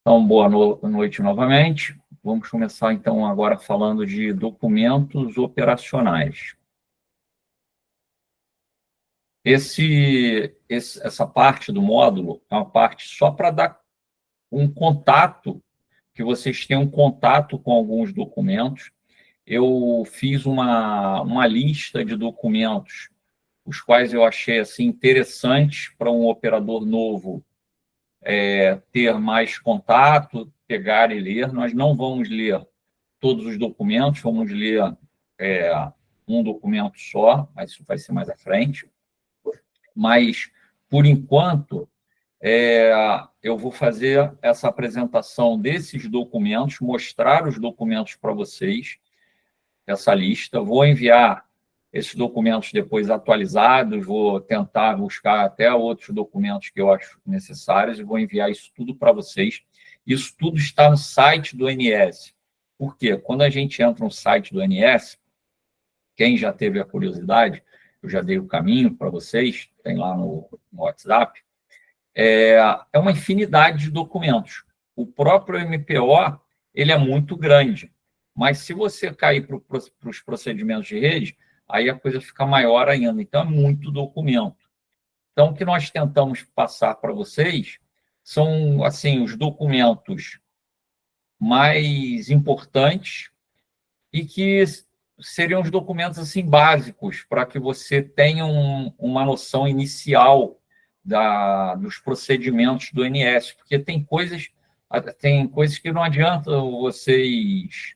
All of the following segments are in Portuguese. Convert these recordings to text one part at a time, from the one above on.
Então, boa noite novamente. Vamos começar, então, agora falando de documentos operacionais. Essa parte do módulo é uma parte só para dar um contato, que vocês tenham um contato com alguns documentos. Eu fiz uma lista de documentos, os quais eu achei assim, interessantes para um operador novo ter mais contato, pegar e ler. Nós não vamos ler todos os documentos, vamos ler um documento só, mas isso vai ser mais à frente. Mas, por enquanto, eu vou fazer essa apresentação desses documentos, mostrar os documentos para vocês, essa lista. Vou enviar esses documentos depois atualizados, vou tentar buscar até outros documentos que eu acho necessários e vou enviar isso tudo para vocês. Isso tudo está no site do ONS. Por quê? Quando a gente entra no site do ONS, quem já teve a curiosidade, eu já dei o caminho para vocês, tem lá no WhatsApp, é uma infinidade de documentos. O próprio MPO, ele é muito grande, mas se você cair para os procedimentos de rede, aí a coisa fica maior ainda. Então, é muito documento. Então, o que nós tentamos passar para vocês são, assim, os documentos mais importantes e que seriam os documentos assim básicos para que você tenha uma noção inicial dos procedimentos do ONS, porque tem coisas que não adianta vocês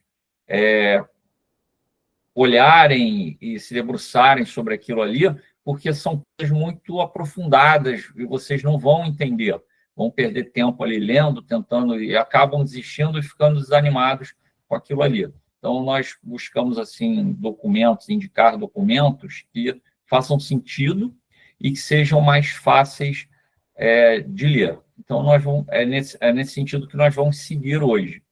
olharem e se debruçarem sobre aquilo ali, porque são coisas muito aprofundadas e vocês não vão entender, vão perder tempo ali lendo, tentando, e acabam desistindo e ficando desanimados com aquilo ali. Então, nós buscamos, assim, documentos, indicar documentos que façam sentido e que sejam mais fáceis de ler. Então, é nesse sentido que nós vamos seguir hoje,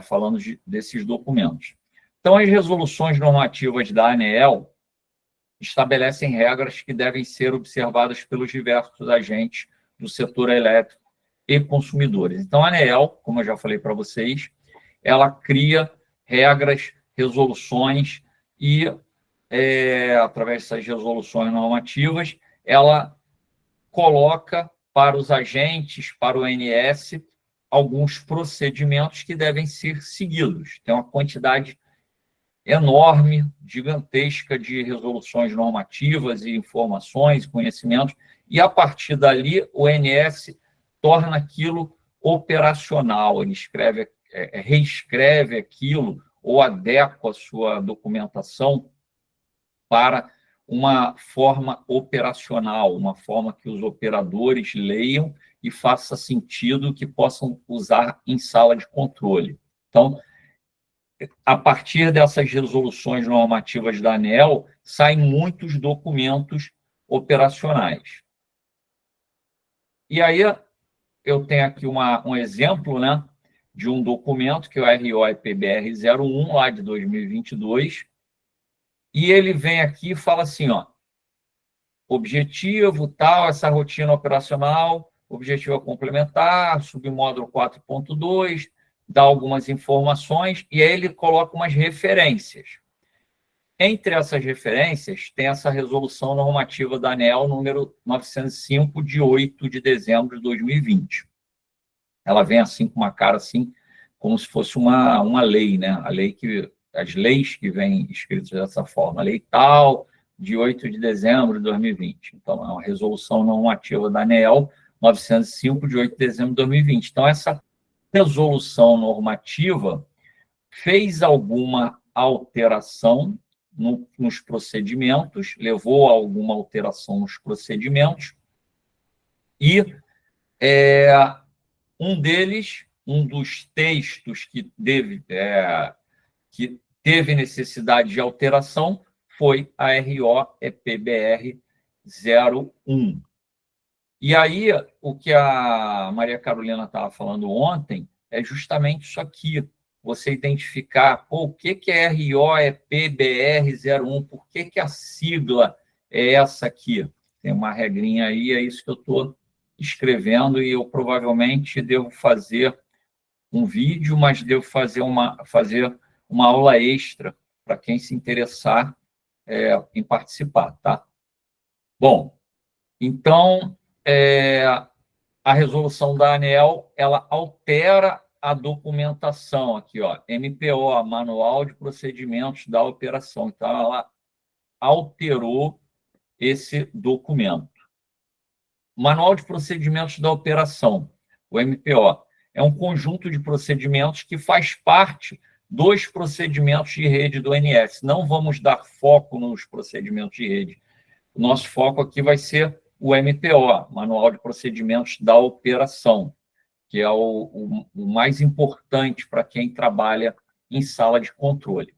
falando desses documentos. Então, as resoluções normativas da ANEEL estabelecem regras que devem ser observadas pelos diversos agentes do setor elétrico e consumidores. Então, a ANEEL, como eu já falei para vocês, ela cria regras, resoluções e, através dessas resoluções normativas, ela coloca para os agentes, para o ONS, alguns procedimentos que devem ser seguidos. Tem uma quantidade enorme, gigantesca de resoluções normativas e informações, conhecimentos, e a partir dali o ONS torna aquilo operacional, ele reescreve aquilo ou adequa a sua documentação para uma forma operacional, uma forma que os operadores leiam e faça sentido que possam usar em sala de controle. Então, a partir dessas resoluções normativas da ANEEL, saem muitos documentos operacionais. E aí, eu tenho aqui um exemplo, né, de um documento, que é o RO-EPBR 01, lá de 2022, e ele vem aqui e fala assim, ó, objetivo, tal, essa rotina operacional, objetivo a complementar, submódulo 4.2, dá algumas informações, e aí ele coloca umas referências. Entre essas referências, tem essa resolução normativa da ANEEL número 905, de 8 de dezembro de 2020. Ela vem assim, com uma cara assim, como se fosse uma lei, né? As leis que vêm escritas dessa forma, a lei tal, de 8 de dezembro de 2020. Então, é uma resolução normativa da ANEEL 905, de 8 de dezembro de 2020. Então, essa resolução normativa fez alguma alteração nos procedimentos, levou a alguma alteração nos procedimentos, e um dos textos que teve necessidade de alteração foi a RO-EPBR 01. E aí, o que a Maria Carolina estava falando ontem é justamente isso aqui, você identificar o que é RO-EPBR 01, por que a sigla é essa aqui. Tem uma regrinha aí, é isso que eu estou escrevendo, e eu provavelmente devo fazer um vídeo, mas devo fazer uma aula extra para quem se interessar em participar, tá? Bom, então, a resolução da ANEEL, ela altera a documentação aqui, ó, MPO, Manual de Procedimentos da Operação. Então, ela alterou esse documento. Manual de Procedimentos da Operação, o MPO, é um conjunto de procedimentos que faz parte dos procedimentos de rede do ONS. Não vamos dar foco nos procedimentos de rede. O nosso foco aqui vai ser o MPO, Manual de Procedimentos da Operação, que é o mais importante para quem trabalha em sala de controle.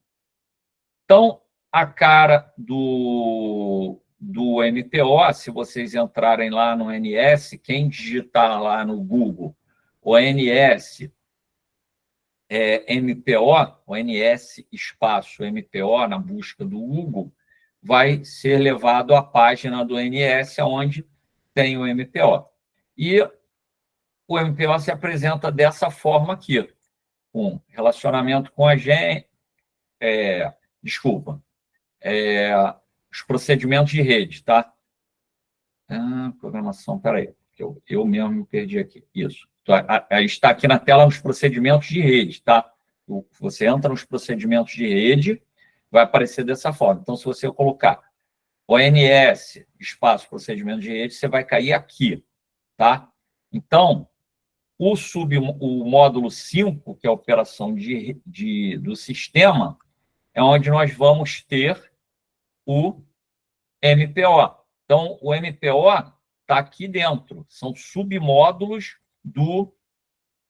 Então, a cara do MPO, se vocês entrarem lá no ONS, quem digitar lá no Google ONS MPO, ONS espaço MPO na busca do Google, vai ser levado à página do ONS, onde tem o MPO. E o MPO se apresenta dessa forma aqui, com relacionamento com a gente, os procedimentos de rede, tá? Programação, peraí, eu mesmo me perdi aqui. Isso. Está aqui na tela os procedimentos de rede, tá? Você entra nos procedimentos de rede, vai aparecer dessa forma. Então, se você colocar ONS, espaço procedimento de rede, você vai cair aqui, tá? Então, o módulo 5, que é a operação do sistema, é onde nós vamos ter o MPO. Então, o MPO está aqui dentro. São submódulos do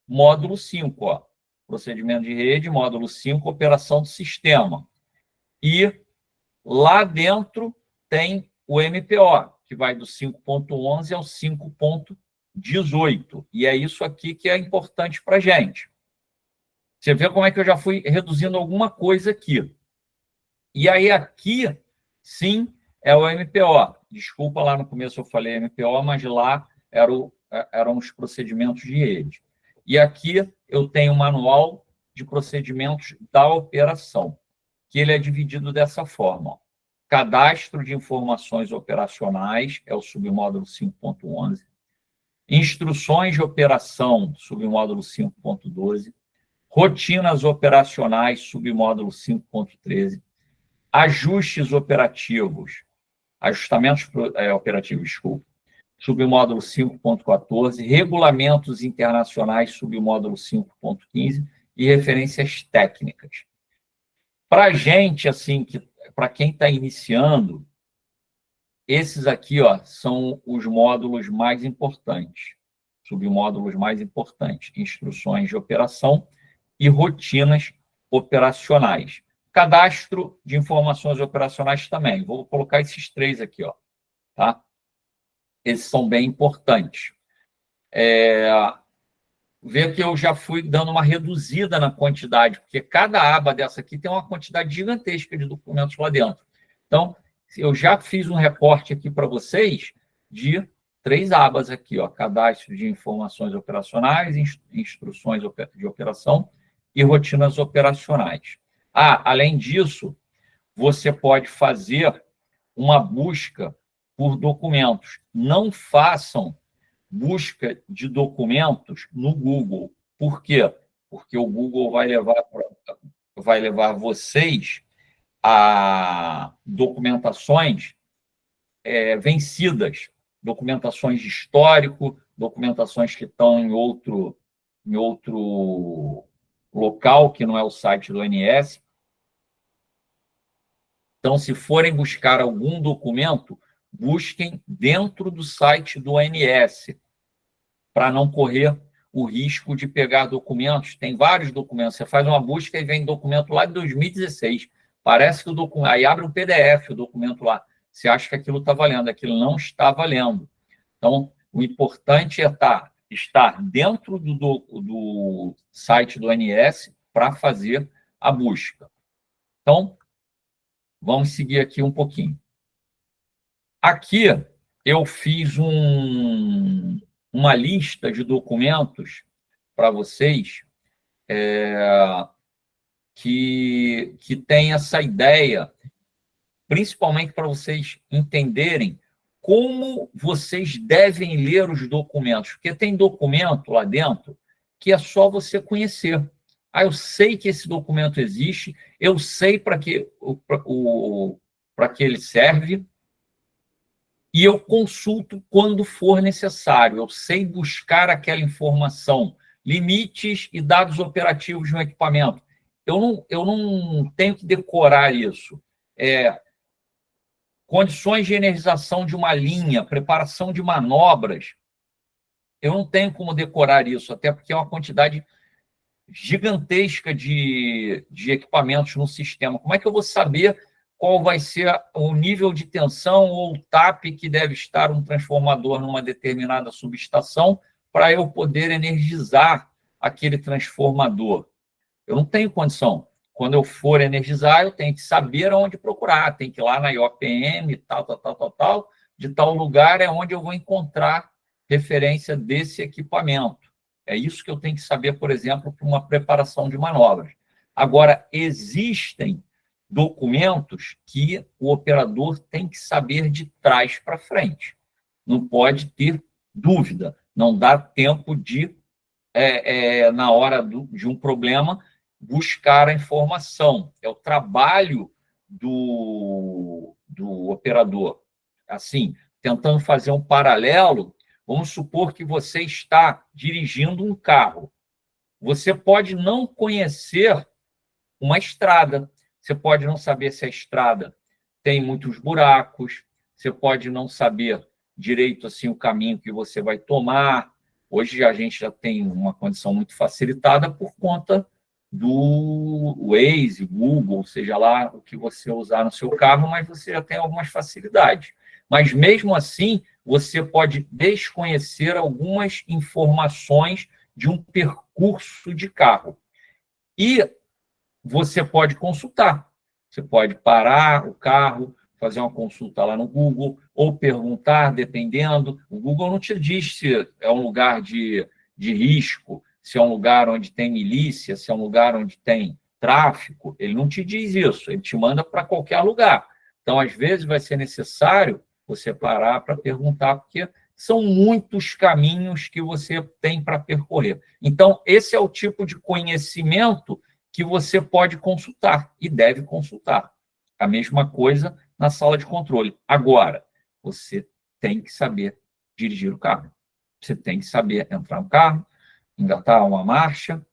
módulo 5. Ó. Procedimento de rede, módulo 5, operação do sistema. E lá dentro tem o MPO, que vai do 5.11 ao 5.18. E é isso aqui que é importante para a gente. Você vê como é que eu já fui reduzindo alguma coisa aqui. E aí aqui, sim, é o MPO. Desculpa, lá no começo eu falei MPO, mas lá eram os procedimentos de rede. E aqui eu tenho o manual de procedimentos da operação, que ele é dividido dessa forma. Ó. Cadastro de informações operacionais, é o submódulo 5.11. Instruções de operação, submódulo 5.12. Rotinas operacionais, submódulo 5.13. Ajustes operativos, ajustamentos operativos, desculpa, submódulo 5.14, regulamentos internacionais, submódulo 5.15 e referências técnicas. Para a gente, assim, para quem está iniciando, esses aqui, ó, são os módulos mais importantes, submódulos mais importantes, instruções de operação e rotinas operacionais. Cadastro de informações operacionais também. Vou colocar esses três aqui, ó, tá? Esses são bem importantes. Vê que eu já fui dando uma reduzida na quantidade, porque cada aba dessa aqui tem uma quantidade gigantesca de documentos lá dentro. Então, eu já fiz um recorte aqui para vocês de 3 abas aqui, ó, cadastro de informações operacionais, instruções de operação e rotinas operacionais. Além disso, você pode fazer uma busca por documentos. Não façam busca de documentos no Google. Por quê? Porque o Google vai levar vocês a documentações vencidas, documentações de histórico, documentações que estão em outro local, que não é o site do ONS. Então, se forem buscar algum documento, busquem dentro do site do ONS, para não correr o risco de pegar documentos. Tem vários documentos. Você faz uma busca e vem documento lá de 2016. Parece que o documento... Aí abre um PDF, o documento lá. Você acha que aquilo está valendo. Aquilo não está valendo. Então, o importante é estar dentro do site do ONS para fazer a busca. Então, vamos seguir aqui um pouquinho. Aqui, eu fiz uma lista de documentos para vocês que tem essa ideia, principalmente para vocês entenderem como vocês devem ler os documentos, porque tem documento lá dentro que é só você conhecer. Ah, eu sei que esse documento existe, eu sei para que ele serve, e eu consulto quando for necessário. Eu sei buscar aquela informação, limites e dados operativos de um equipamento. Eu não tenho que decorar isso. Condições de energização de uma linha, preparação de manobras, eu não tenho como decorar isso, até porque é uma quantidade gigantesca de equipamentos no sistema. Como é que eu vou saber qual vai ser o nível de tensão ou o TAP que deve estar um transformador numa determinada subestação para eu poder energizar aquele transformador? Eu não tenho condição. Quando eu for energizar, eu tenho que saber onde procurar, tem que ir lá na IOPM, tal, de tal lugar é onde eu vou encontrar referência desse equipamento. É isso que eu tenho que saber, por exemplo, para uma preparação de manobras. Agora, existem documentos que o operador tem que saber de trás para frente. Não pode ter dúvida, não dá tempo de, na hora de um problema, buscar a informação. É o trabalho do operador. Assim, tentando fazer um paralelo, vamos supor que você está dirigindo um carro. Você pode não conhecer uma estrada, você pode não saber se a estrada tem muitos buracos, você pode não saber direito assim o caminho que você vai tomar. Hoje a gente já tem uma condição muito facilitada por conta do Waze, Google, seja lá o que você usar no seu carro, mas você já tem algumas facilidades. Mas mesmo assim, você pode desconhecer algumas informações de um percurso de carro. E você pode consultar. Você pode parar o carro, fazer uma consulta lá no Google, ou perguntar, dependendo. O Google não te diz se é um lugar de risco, se é um lugar onde tem milícia, se é um lugar onde tem tráfico. Ele não te diz isso, ele te manda para qualquer lugar. Então, às vezes, vai ser necessário você parar para perguntar, porque são muitos caminhos que você tem para percorrer. Então, esse é o tipo de conhecimento que você pode consultar e deve consultar. A mesma coisa na sala de controle. Agora, você tem que saber dirigir o carro. Você tem que saber entrar no carro, engatar uma marcha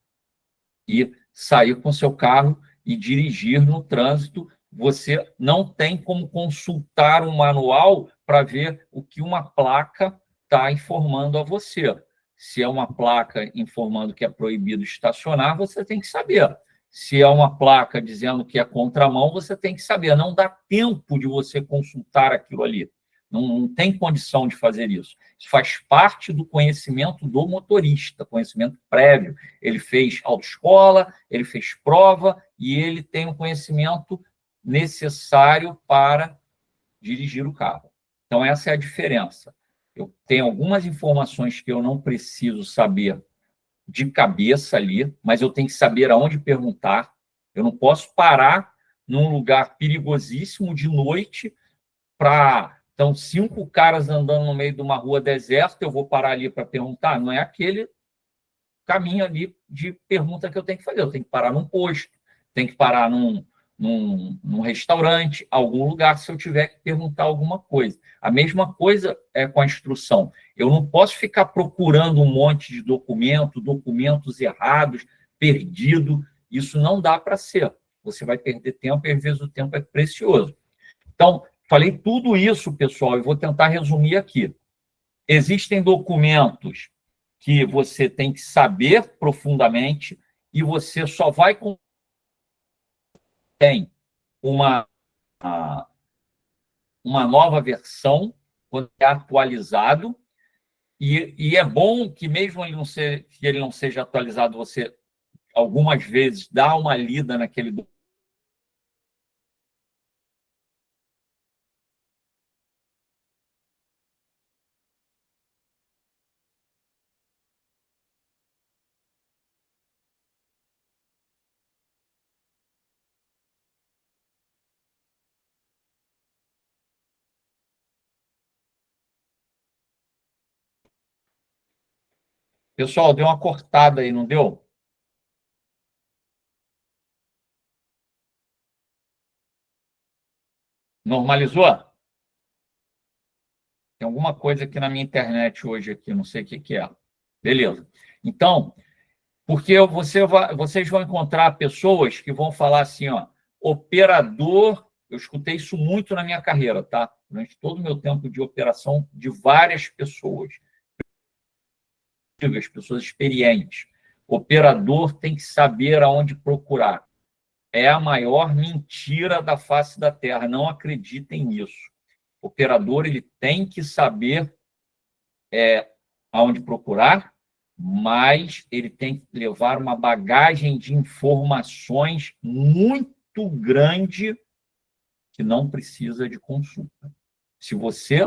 e sair com seu carro e dirigir no trânsito. Você não tem como consultar um manual para ver o que uma placa está informando a você. Se é uma placa informando que é proibido estacionar, você tem que saber. Se é uma placa dizendo que é contramão, você tem que saber. Não dá tempo de você consultar aquilo ali. Não tem condição de fazer isso. Isso faz parte do conhecimento do motorista, conhecimento prévio. Ele fez autoescola, ele fez prova e ele tem o conhecimento necessário para dirigir o carro. Então, essa é a diferença. Eu tenho algumas informações que eu não preciso saber de cabeça ali, mas eu tenho que saber aonde perguntar. Eu não posso parar num lugar perigosíssimo de noite para... Então, 5 caras andando no meio de uma rua deserta, eu vou parar ali para perguntar? Não é aquele caminho ali de pergunta que eu tenho que fazer. Eu tenho que parar num posto, tenho que parar num restaurante, algum lugar, se eu tiver que perguntar alguma coisa. A mesma coisa é com a instrução. Eu não posso ficar procurando um monte de documentos errados, perdido. Isso não dá para ser. Você vai perder tempo e, às vezes, o tempo é precioso. Então, falei tudo isso, pessoal, e vou tentar resumir aqui. Existem documentos que você tem que saber profundamente e você só vai com tem uma nova versão quando é atualizado e é bom que mesmo que ele não seja atualizado, você algumas vezes dá uma lida naquele Pessoal, deu uma cortada aí, não deu? Normalizou? Tem alguma coisa aqui na minha internet hoje aqui, não sei o que que é. Beleza. Então, porque vocês vão encontrar pessoas que vão falar assim, ó, operador, eu escutei isso muito na minha carreira, tá? Durante todo o meu tempo de operação, de várias pessoas, as pessoas experientes. Operador tem que saber aonde procurar. É a maior mentira da face da Terra. Não acreditem nisso. O operador ele tem que saber aonde procurar, mas ele tem que levar uma bagagem de informações muito grande que não precisa de consulta. Se você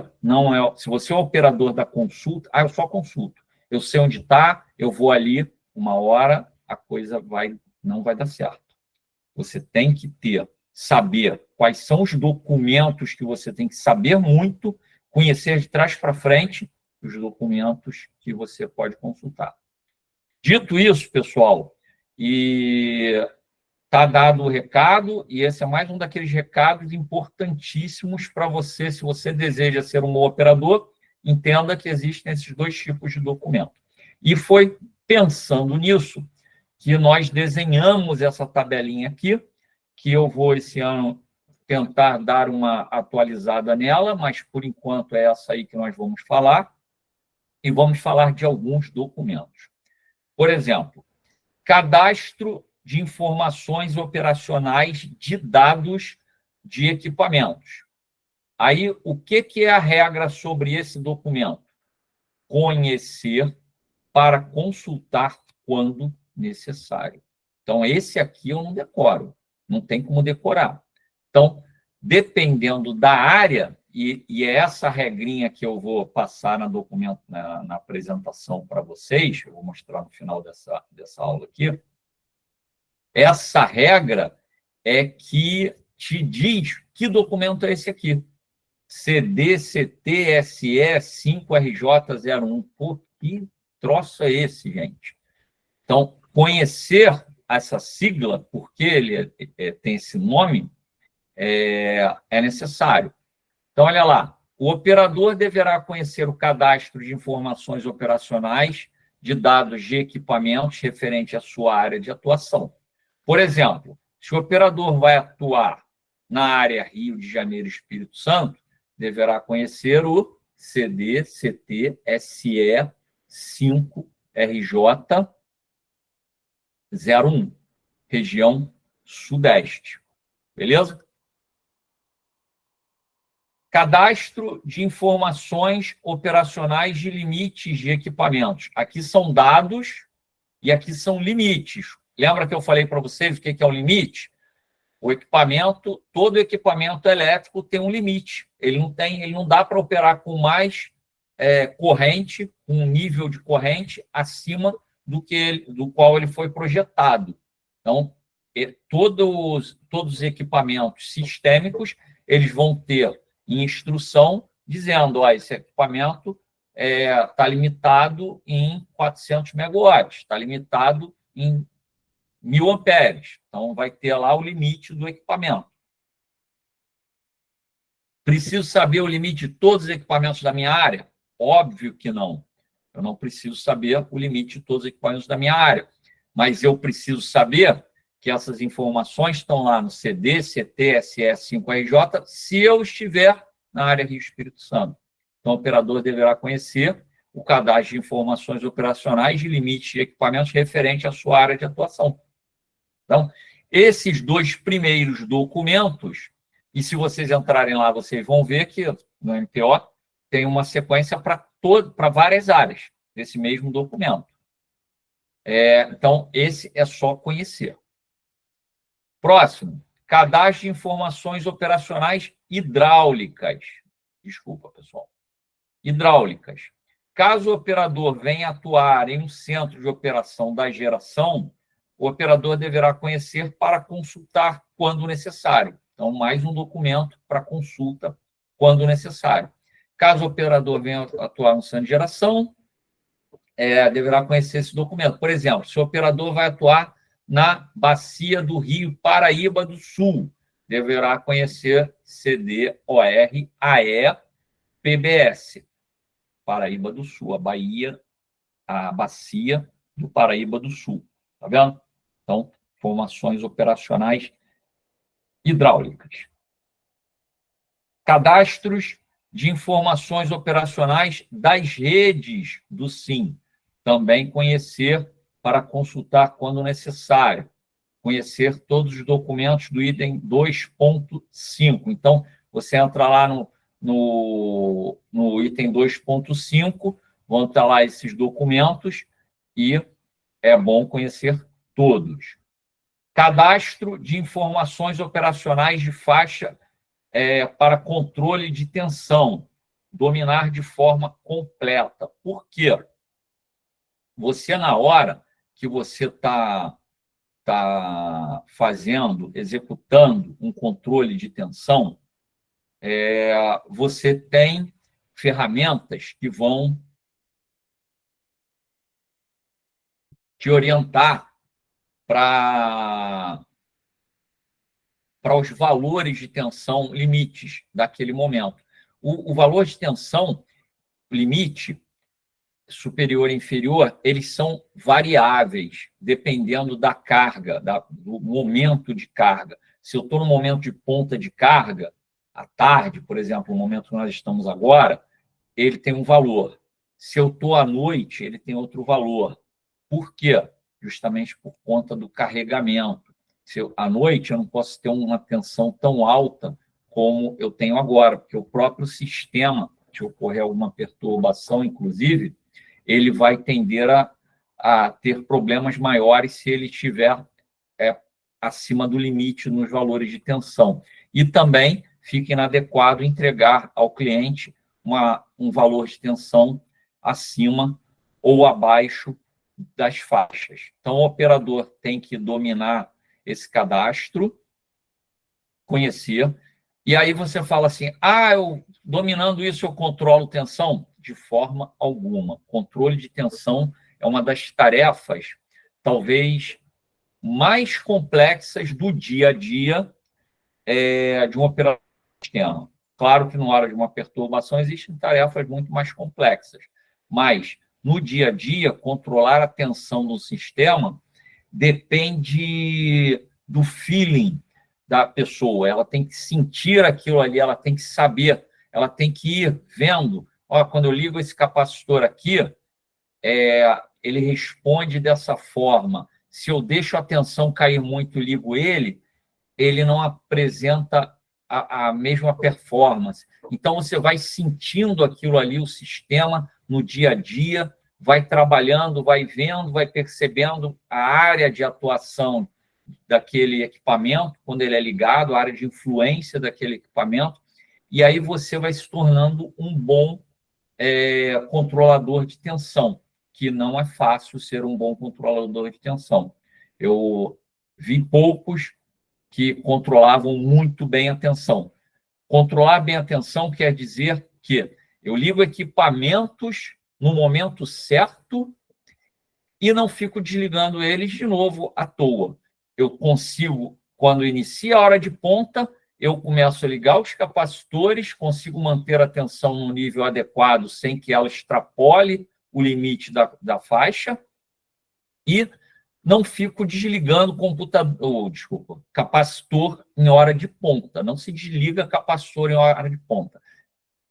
se você é o operador da consulta, eu só consulto. Eu sei onde está, eu vou ali, uma hora a coisa não vai dar certo. Você tem que saber quais são os documentos que você tem que saber muito, conhecer de trás para frente os documentos que você pode consultar. Dito isso, pessoal, e está dado o recado, e esse é mais um daqueles recados importantíssimos para você, se você deseja ser um operador, entenda que existem esses dois tipos de documento. E foi pensando nisso que nós desenhamos essa tabelinha aqui, que eu vou, esse ano, tentar dar uma atualizada nela, mas, por enquanto, é essa aí que nós vamos falar, e vamos falar de alguns documentos. Por exemplo, cadastro de informações operacionais de dados de equipamentos. Aí, o que é a regra sobre esse documento? Conhecer para consultar quando necessário. Então, esse aqui eu não decoro, não tem como decorar. Então, dependendo da área, e é essa regrinha que eu vou passar na apresentação para vocês, eu vou mostrar no final dessa aula aqui, essa regra é que te diz que documento é esse aqui. CDCTSE 5RJ01. Pô, que troço é esse, gente? Então, conhecer essa sigla, porque ele tem esse nome, é necessário. Então, olha lá. O operador deverá conhecer o cadastro de informações operacionais de dados de equipamentos referente à sua área de atuação. Por exemplo, se o operador vai atuar na área Rio de Janeiro e Espírito Santo, deverá conhecer o CDCT-SE 5RJ01, região Sudeste. Beleza? Cadastro de informações operacionais de limites de equipamentos. Aqui são dados e aqui são limites. Lembra que eu falei para vocês o que é o limite? O equipamento, todo equipamento elétrico tem um limite. Ele não dá para operar com mais corrente, com um nível de corrente acima do qual ele foi projetado. Então, todos os equipamentos sistêmicos, eles vão ter instrução dizendo, esse equipamento está limitado em 400 megawatts, está limitado em 1.000 amperes. Então, vai ter lá o limite do equipamento. Preciso saber o limite de todos os equipamentos da minha área? Óbvio que não. Eu não preciso saber o limite de todos os equipamentos da minha área. Mas eu preciso saber que essas informações estão lá no CD, CT, SS 5RJ, se eu estiver na área Rio Espírito Santo. Então, o operador deverá conhecer o cadastro de informações operacionais de limites de equipamentos referente à sua área de atuação. Então, esses dois primeiros documentos, e se vocês entrarem lá, vocês vão ver que no MPO tem uma sequência para várias áreas desse mesmo documento. Então, esse é só conhecer. Próximo, cadastro de informações operacionais hidráulicas. Desculpa, pessoal. Hidráulicas. Caso o operador venha atuar em um centro de operação da geração, o operador deverá conhecer para consultar quando necessário. Então, mais um documento para consulta quando necessário. Caso o operador venha atuar no centro de geração, deverá conhecer esse documento. Por exemplo, se o operador vai atuar na bacia do Rio Paraíba do Sul, deverá conhecer CDOR-AE-PBS, Paraíba do Sul, a bacia do Paraíba do Sul. Tá vendo? Então, informações operacionais hidráulicas. Cadastros de informações operacionais das redes do SIM. Também conhecer para consultar quando necessário. Conhecer todos os documentos do item 2.5. Então, você entra lá no item 2.5, vão estar lá esses documentos e é bom conhecer todos. Cadastro de informações operacionais de faixa para controle de tensão, dominar de forma completa. Por quê? Você, na hora que você está executando um controle de tensão, você tem ferramentas que vão te orientar para os valores de tensão limites daquele momento. O valor de tensão limite, superior e inferior, eles são variáveis, dependendo da carga, do momento de carga. Se eu estou no momento de ponta de carga, à tarde, por exemplo, no momento que nós estamos agora, ele tem um valor. Se eu estou à noite, ele tem outro valor. Por quê? Justamente por conta do carregamento. À noite, eu não posso ter uma tensão tão alta como eu tenho agora, porque o próprio sistema, se ocorrer alguma perturbação, inclusive, ele vai tender a ter problemas maiores se ele estiver acima do limite nos valores de tensão. E também fica inadequado entregar ao cliente um valor de tensão acima ou abaixo das faixas. Então, o operador tem que dominar esse cadastro, conhecer, e aí você fala assim, eu dominando isso eu controlo tensão? De forma alguma. Controle de tensão é uma das tarefas, talvez, mais complexas do dia a dia de um operador de sistema. Claro que na hora de uma perturbação existem tarefas muito mais complexas, mas no dia a dia, controlar a tensão do sistema depende do feeling da pessoa. Ela tem que sentir aquilo ali, ela tem que saber, ela tem que ir vendo. Quando eu ligo esse capacitor aqui, ele responde dessa forma. Se eu deixo a tensão cair muito e ligo ele não apresenta a mesma performance. Então, você vai sentindo aquilo ali, o sistema, no dia a dia, vai trabalhando, vai vendo, vai percebendo a área de atuação daquele equipamento, quando ele é ligado, a área de influência daquele equipamento, e aí você vai se tornando um bom controlador de tensão, que não é fácil ser um bom controlador de tensão. Eu vi poucos que controlavam muito bem a tensão. Controlar bem a tensão quer dizer que eu ligo equipamentos no momento certo e não fico desligando eles de novo à toa. Eu consigo, quando inicia a hora de ponta, eu começo a ligar os capacitores, consigo manter a tensão no nível adequado sem que ela extrapole o limite da faixa e não fico desligando capacitor em hora de ponta. Não se desliga capacitor em hora de ponta.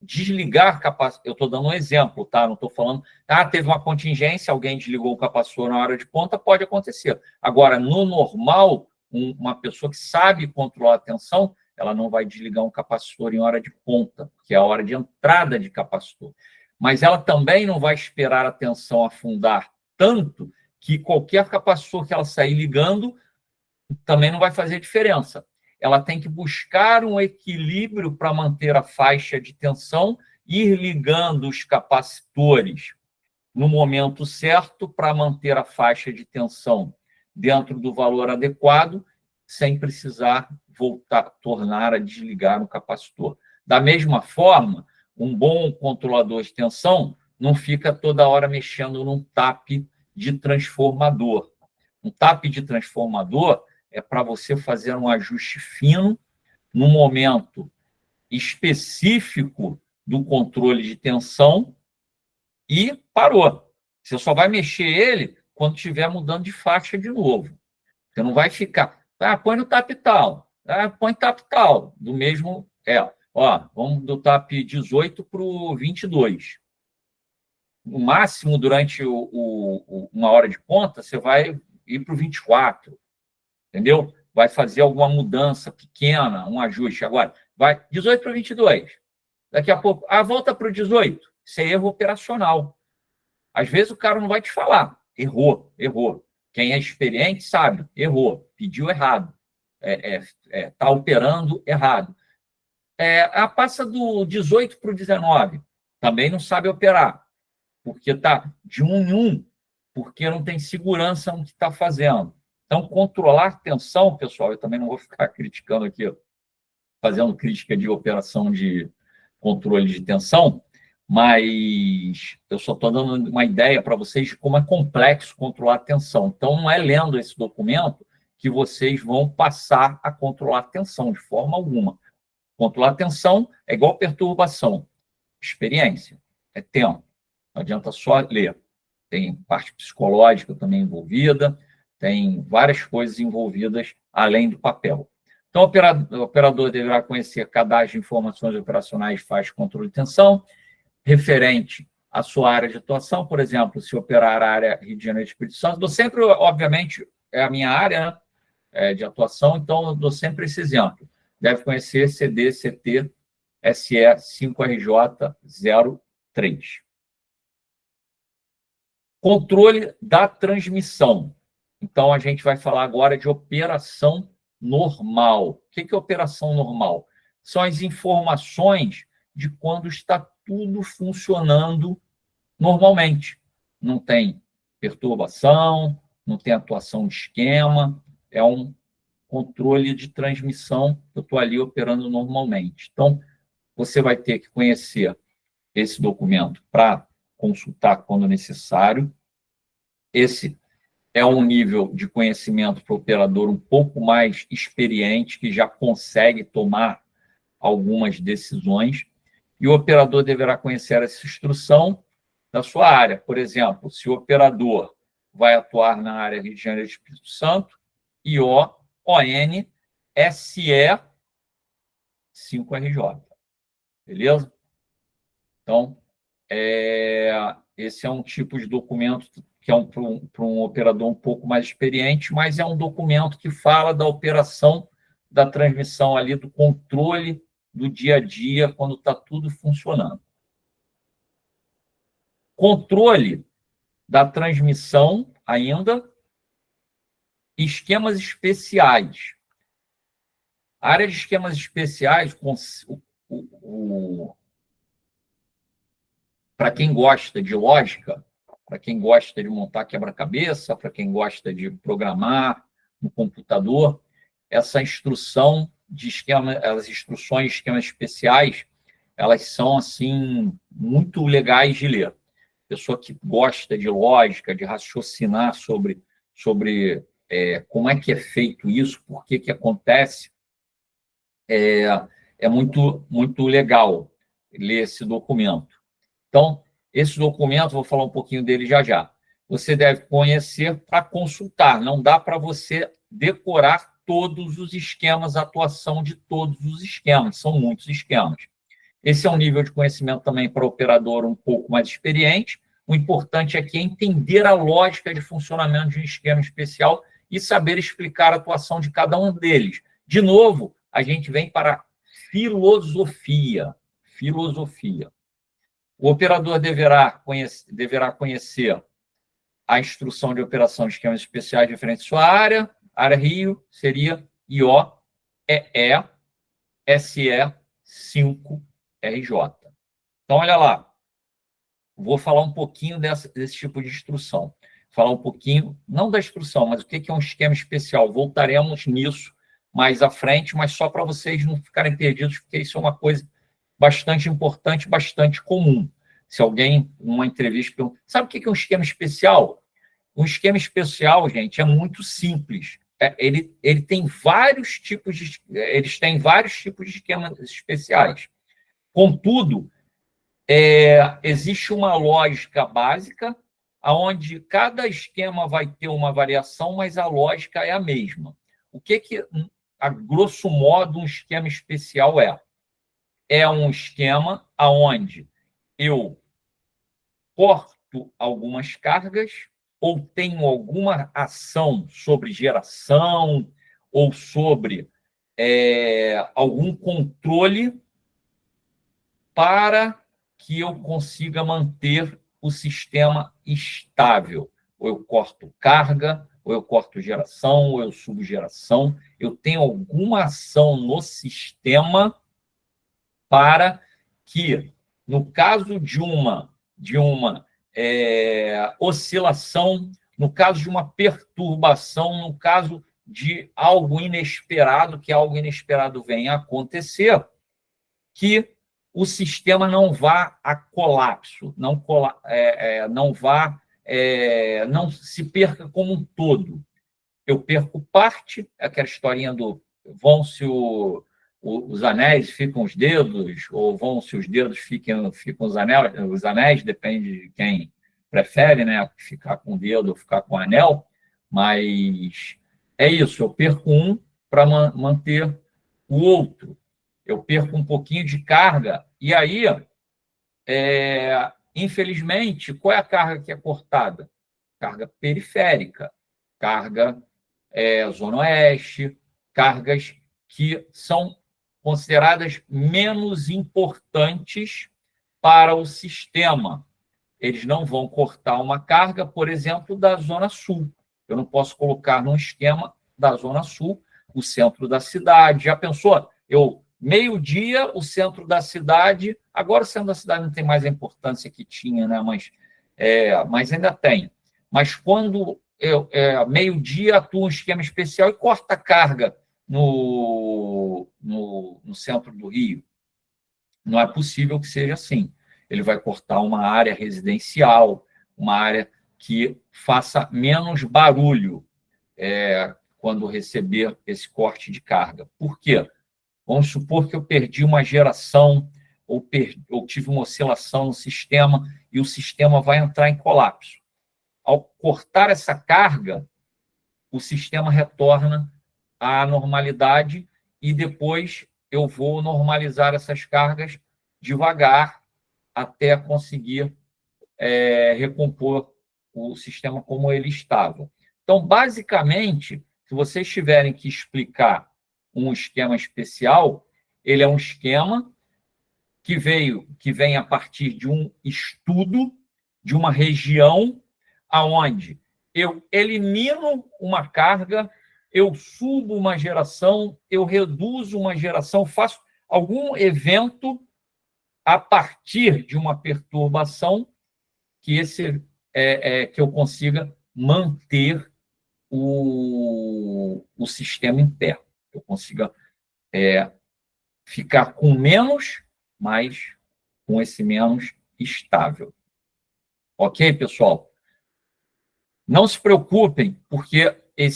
Desligar capacitor, eu estou dando um exemplo, tá? Não estou falando, teve uma contingência, alguém desligou o capacitor na hora de ponta, pode acontecer. Agora, no normal, uma pessoa que sabe controlar a tensão, ela não vai desligar um capacitor em hora de ponta, que é a hora de entrada de capacitor. Mas ela também não vai esperar a tensão afundar tanto que qualquer capacitor que ela sair ligando também não vai fazer diferença. Ela tem que buscar um equilíbrio para manter a faixa de tensão, ir ligando os capacitores no momento certo para manter a faixa de tensão dentro do valor adequado, sem precisar tornar a desligar o capacitor. Da mesma forma, um bom controlador de tensão não fica toda hora mexendo num TAP de transformador. Um TAP de transformador é para você fazer um ajuste fino no momento específico do controle de tensão e parou. Você só vai mexer ele quando estiver mudando de faixa de novo. Você não vai ficar, põe no TAP tal, põe TAP tal, do mesmo, vamos do TAP 18 para o 22. No máximo, durante uma hora de ponta, você vai ir para o 24, entendeu? Vai fazer alguma mudança pequena, um ajuste. Agora, vai 18 para 22. Daqui a pouco, volta para o 18. Isso é erro operacional. Às vezes o cara não vai te falar. Errou. Quem é experiente sabe. Errou. Pediu errado. Está operando errado. Passa do 18 para o 19. Também não sabe operar. Porque está de 1 em 1. Porque não tem segurança no que está fazendo. Então, controlar tensão, pessoal, eu também não vou ficar criticando aqui, fazendo crítica de operação de controle de tensão, mas eu só estou dando uma ideia para vocês de como é complexo controlar a tensão. Então, não é lendo esse documento que vocês vão passar a controlar a tensão, de forma alguma. Controlar a tensão é igual perturbação. Experiência, é tempo. Não adianta só ler. Tem parte psicológica também envolvida, tem várias coisas envolvidas além do papel. Então, o operador deverá conhecer cadastro de informações operacionais, faz controle de tensão, referente à sua área de atuação, por exemplo, se operar a área Rio de Janeiro e Espírito Santo, dou sempre, obviamente, é a minha área de atuação, então eu dou sempre esse exemplo. Deve conhecer CD, CT, SE 5RJ 03. Controle da transmissão. Então, a gente vai falar agora de operação normal. O que é operação normal? São as informações de quando está tudo funcionando normalmente. Não tem perturbação, não tem atuação de esquema, é um controle de transmissão, eu estou ali operando normalmente. Então, você vai ter que conhecer esse documento para consultar quando necessário. Esse é um nível de conhecimento para o operador um pouco mais experiente, que já consegue tomar algumas decisões, e o operador deverá conhecer essa instrução da sua área. Por exemplo, se o operador vai atuar na área Rio de Janeiro e Espírito Santo, IO, ON, SE 5RJ. Beleza? Então, esse é um tipo de documento que é para um operador um pouco mais experiente, mas é um documento que fala da operação da transmissão ali, do controle do dia a dia, quando está tudo funcionando. Controle da transmissão ainda, esquemas especiais. A área de esquemas especiais, para quem gosta de lógica, para quem gosta de montar quebra-cabeça, para quem gosta de programar no computador, essa instrução de esquema, as instruções de esquemas especiais, elas são assim muito legais de ler. Pessoa que gosta de lógica, de raciocinar sobre como é que é feito isso, por que acontece, é muito legal ler esse documento. Então, esse documento, vou falar um pouquinho dele já. Você deve conhecer para consultar. Não dá para você decorar todos os esquemas, a atuação de todos os esquemas. São muitos esquemas. Esse é um nível de conhecimento também para o operador um pouco mais experiente. O importante aqui é entender a lógica de funcionamento de um esquema especial e saber explicar a atuação de cada um deles. De novo, a gente vem para filosofia. O operador deverá conhecer a instrução de operação de esquemas especiais referente à sua área. Área Rio seria IO, EE, SE 5RJ. Então, olha lá. Vou falar um pouquinho desse tipo de instrução. Falar um pouquinho, não da instrução, mas o que é um esquema especial. Voltaremos nisso mais à frente, mas só para vocês não ficarem perdidos, porque isso é uma coisa bastante importante, bastante comum. Se alguém, numa entrevista, pergunta, sabe o que é um esquema especial? Um esquema especial, gente, é muito simples. Ele tem vários tipos eles têm vários tipos de esquemas especiais. Contudo, existe uma lógica básica, onde cada esquema vai ter uma variação, mas a lógica é a mesma. O que, a grosso modo, um esquema especial é? É um esquema onde eu corto algumas cargas ou tenho alguma ação sobre geração ou sobre algum controle para que eu consiga manter o sistema estável. Ou eu corto carga, ou eu corto geração, ou eu subo geração. Eu tenho alguma ação no sistema para que, no caso de uma oscilação, no caso de uma perturbação, no caso de algo inesperado, que algo inesperado venha a acontecer, que o sistema não vá a colapso, não se perca como um todo. Eu perco parte, aquela historinha do vão-se os anéis, ficam os dedos, ou vão-se os dedos, ficam os anéis, depende de quem prefere, né? Ficar com o dedo ou ficar com o anel, mas é isso, eu perco um para manter o outro. Eu perco um pouquinho de carga, e aí, infelizmente, qual é a carga que é cortada? Carga periférica, carga Zona Oeste, cargas que são consideradas menos importantes para o sistema. Eles não vão cortar uma carga, por exemplo, da Zona Sul. Eu não posso colocar num esquema da Zona Sul o centro da cidade. Já pensou? Meio-dia, o centro da cidade... Agora o centro da cidade não tem mais a importância que tinha, né? Mas ainda tem. Mas quando meio-dia atua um esquema especial e corta a carga no centro do Rio. Não é possível que seja assim. Ele vai cortar uma área residencial, uma área que faça menos barulho quando receber esse corte de carga. Por quê? Vamos supor que eu perdi uma geração ou tive uma oscilação no sistema e o sistema vai entrar em colapso. Ao cortar essa carga, o sistema retorna à normalidade e depois eu vou normalizar essas cargas devagar até conseguir recompor o sistema como ele estava. Então, basicamente, se vocês tiverem que explicar um esquema especial, ele é um esquema que vem a partir de um estudo de uma região aonde eu elimino uma carga, eu subo uma geração, eu reduzo uma geração, faço algum evento a partir de uma perturbação que eu consiga manter o sistema em pé. Eu consiga ficar com menos, mas com esse menos estável. Ok, pessoal? Não se preocupem, porque eu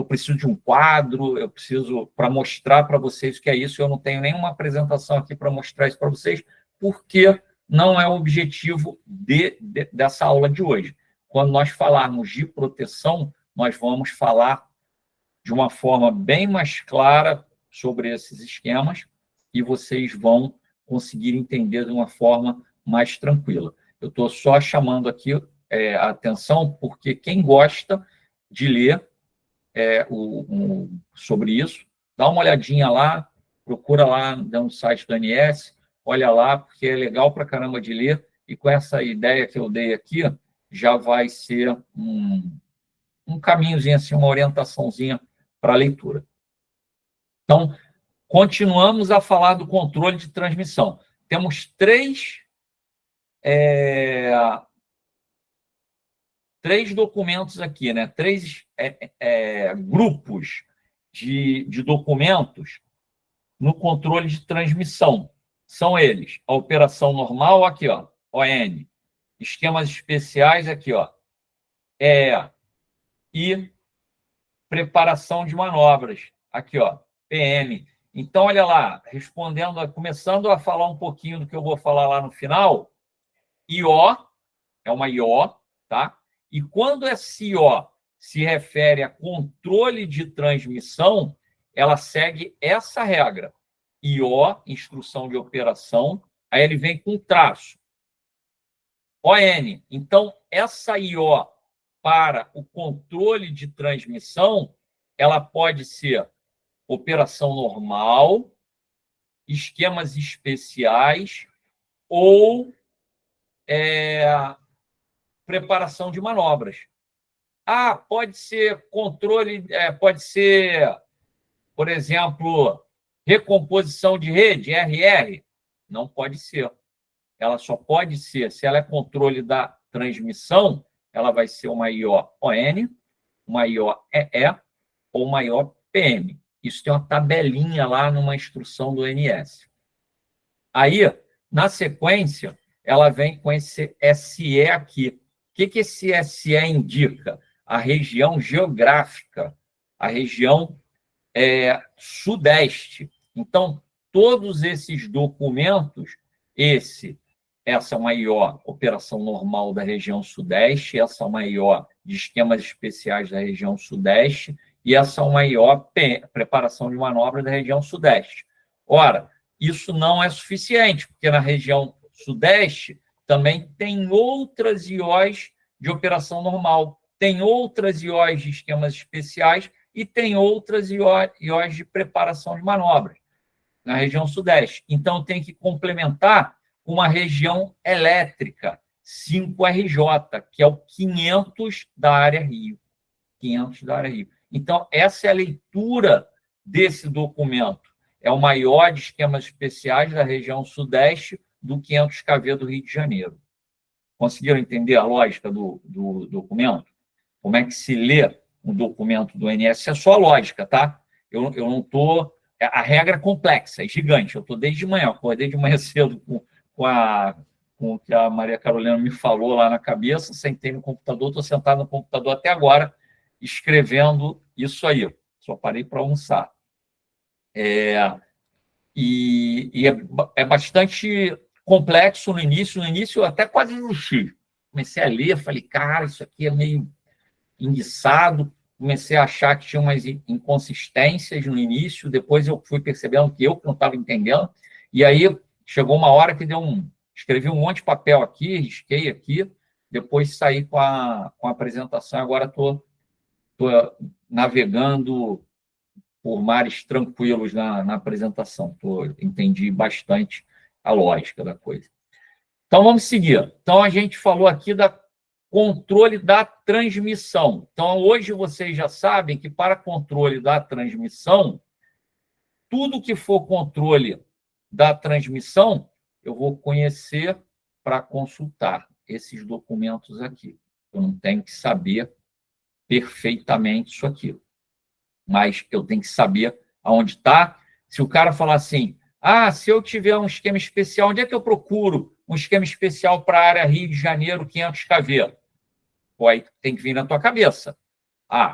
preciso de um quadro, eu preciso para mostrar para vocês o que é isso. Eu não tenho nenhuma apresentação aqui para mostrar isso para vocês, porque não é o objetivo dessa aula de hoje. Quando nós falarmos de proteção, nós vamos falar de uma forma bem mais clara sobre esses esquemas e vocês vão conseguir entender de uma forma mais tranquila. Eu estou só chamando aqui a atenção porque quem gosta de ler sobre isso, dá uma olhadinha lá, procura lá no site do ANS, olha lá, porque é legal para caramba de ler, e com essa ideia que eu dei aqui, já vai ser um caminhozinho, assim, uma orientaçãozinha para a leitura. Então, continuamos a falar do controle de transmissão. Temos três documentos aqui, né? Três grupos de documentos no controle de transmissão. são eles. A operação normal, aqui, ó, ON. Esquemas especiais, aqui, ó, e preparação de manobras, aqui, ó, PM. Então, olha lá, respondendo, começando a falar um pouquinho do que eu vou falar lá no final, IO, é uma IO, tá? E quando essa IO se refere a controle de transmissão, ela segue essa regra. IO, instrução de operação, aí ele vem com traço. ON. Então, essa IO para o controle de transmissão, ela pode ser operação normal, esquemas especiais ou preparação de manobras. Ah, pode ser controle, pode ser, por exemplo, recomposição de rede, RR. Não pode ser. Ela só pode ser, se ela é controle da transmissão, ela vai ser uma IO-ON, uma IO-EE ou uma IO-PM. Isso tem uma tabelinha lá numa instrução do NS. Aí, na sequência, ela vem com esse SE aqui. O que esse SE indica? A região geográfica, a região sudeste. Então, todos esses documentos, essa é uma IO, operação normal da região sudeste, essa é uma IO de esquemas especiais da região sudeste, e essa é uma IO, preparação de manobra da região sudeste. Ora, isso não é suficiente, porque na região sudeste também tem outras IOs de operação normal, tem outras IOs de esquemas especiais e tem outras IOs de preparação de manobras na região sudeste. Então, tem que complementar uma região elétrica, 5RJ, que é o 500 da área Rio. 500 da área Rio. Então, essa é a leitura desse documento. É o maior de esquemas especiais da região sudeste do 500kV do Rio de Janeiro. Conseguiram entender a lógica do documento? Como é que se lê um documento do NS? É só lógica, tá? Eu não estou... A regra é complexa, é gigante. Eu estou desde manhã, acordei de manhã cedo com o que a Maria Carolina me falou lá na cabeça, sentei no computador, estou sentado no computador até agora, escrevendo isso aí. Só parei para almoçar. É bastante complexo no início. No início, eu até quase desisti. Comecei a ler, falei, cara, isso aqui é meio enguiçado. Comecei a achar que tinha umas inconsistências no início. Depois eu fui percebendo que eu não estava entendendo. E aí chegou uma hora que escrevi um monte de papel aqui, risquei aqui. Depois saí com a apresentação. Agora estou navegando por mares tranquilos na apresentação. Entendi bastante a lógica da coisa. Então, vamos seguir. Então, a gente falou aqui da controle da transmissão. Então, hoje vocês já sabem que para controle da transmissão, tudo que for controle da transmissão, eu vou conhecer para consultar esses documentos aqui. Eu não tenho que saber perfeitamente isso aqui, mas eu tenho que saber aonde está. Se o cara falar assim, se eu tiver um esquema especial, onde é que eu procuro um esquema especial para a área Rio de Janeiro 500kV? Aí tem que vir na tua cabeça.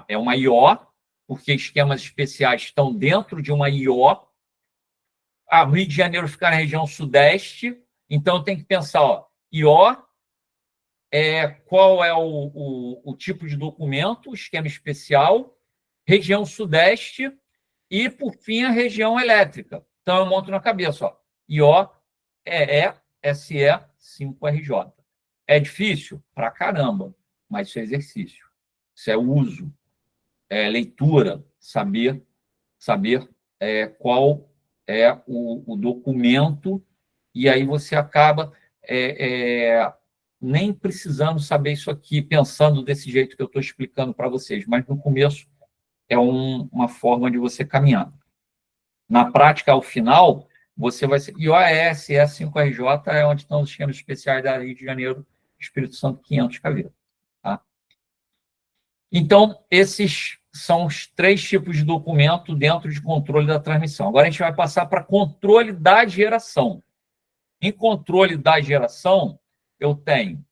É uma IO, porque esquemas especiais estão dentro de uma IO. O Rio de Janeiro fica na região sudeste, então tem que pensar, IO, qual é o tipo de documento, esquema especial, região sudeste e, por fim, a região elétrica. Então, eu monto na cabeça, IO, EE, SE, 5RJ. É difícil? Pra caramba, mas isso é exercício. Isso é uso, é leitura, saber qual é o documento, e aí você acaba nem precisando saber isso aqui, pensando desse jeito que eu estou explicando para vocês, mas no começo é uma forma de você caminhar. Na prática, ao final, você vai ser... IOS, S5RJ é onde estão os esquemas especiais da Rio de Janeiro, Espírito Santo, 500kV. Tá? Então, esses são os 3 tipos de documento dentro de controle da transmissão. Agora, a gente vai passar para controle da geração. Em controle da geração, eu tenho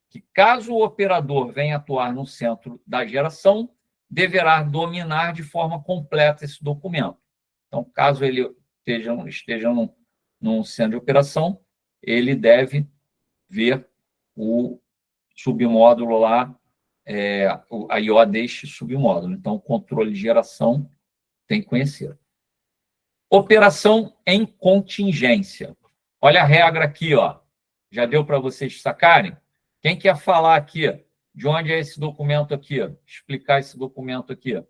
que, caso o operador venha atuar no centro da geração, deverá dominar de forma completa esse documento. Então, caso ele esteja num centro de operação, ele deve ver o submódulo lá, a IO deste submódulo. Então, o controle de geração tem que conhecer. Operação em contingência. Olha a regra aqui, ó. Já deu para vocês sacarem? Quem quer falar aqui de onde é esse documento aqui? Explicar esse documento aqui,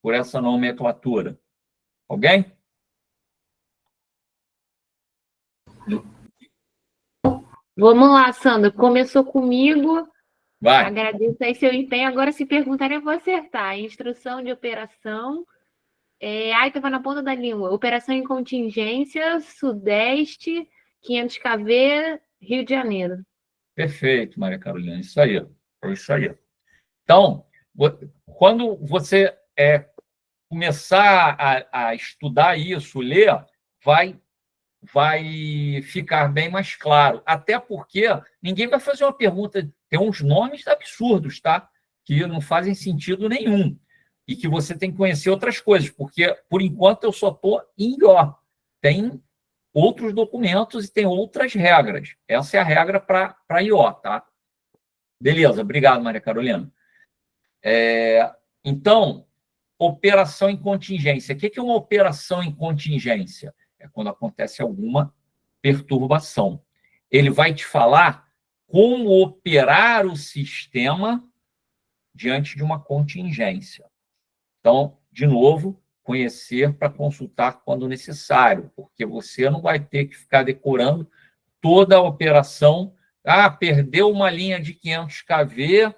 por essa nomenclatura. Alguém? Vamos lá, Sandra. Começou comigo. Vai. Agradeço aí seu empenho. Agora, se perguntarem, eu vou acertar. Instrução de operação. Ai, estava na ponta da língua. Operação em contingência, Sudeste, 500 kV, Rio de Janeiro. Perfeito, Maria Carolina. Isso aí. É isso aí. Então, quando você começar a estudar isso, ler, vai ficar bem mais claro. Até porque ninguém vai fazer uma pergunta. Tem uns nomes absurdos, tá? Que não fazem sentido nenhum. E que você tem que conhecer outras coisas, porque, por enquanto, eu só estou em IO. Tem outros documentos e tem outras regras. Essa é a regra para IO, tá? Beleza, obrigado, Maria Carolina. Então, operação em contingência. O que é uma operação em contingência? É quando acontece alguma perturbação. Ele vai te falar como operar o sistema diante de uma contingência. Então, de novo, conhecer para consultar quando necessário, porque você não vai ter que ficar decorando toda a operação. Ah, perdeu uma linha de 500 kV,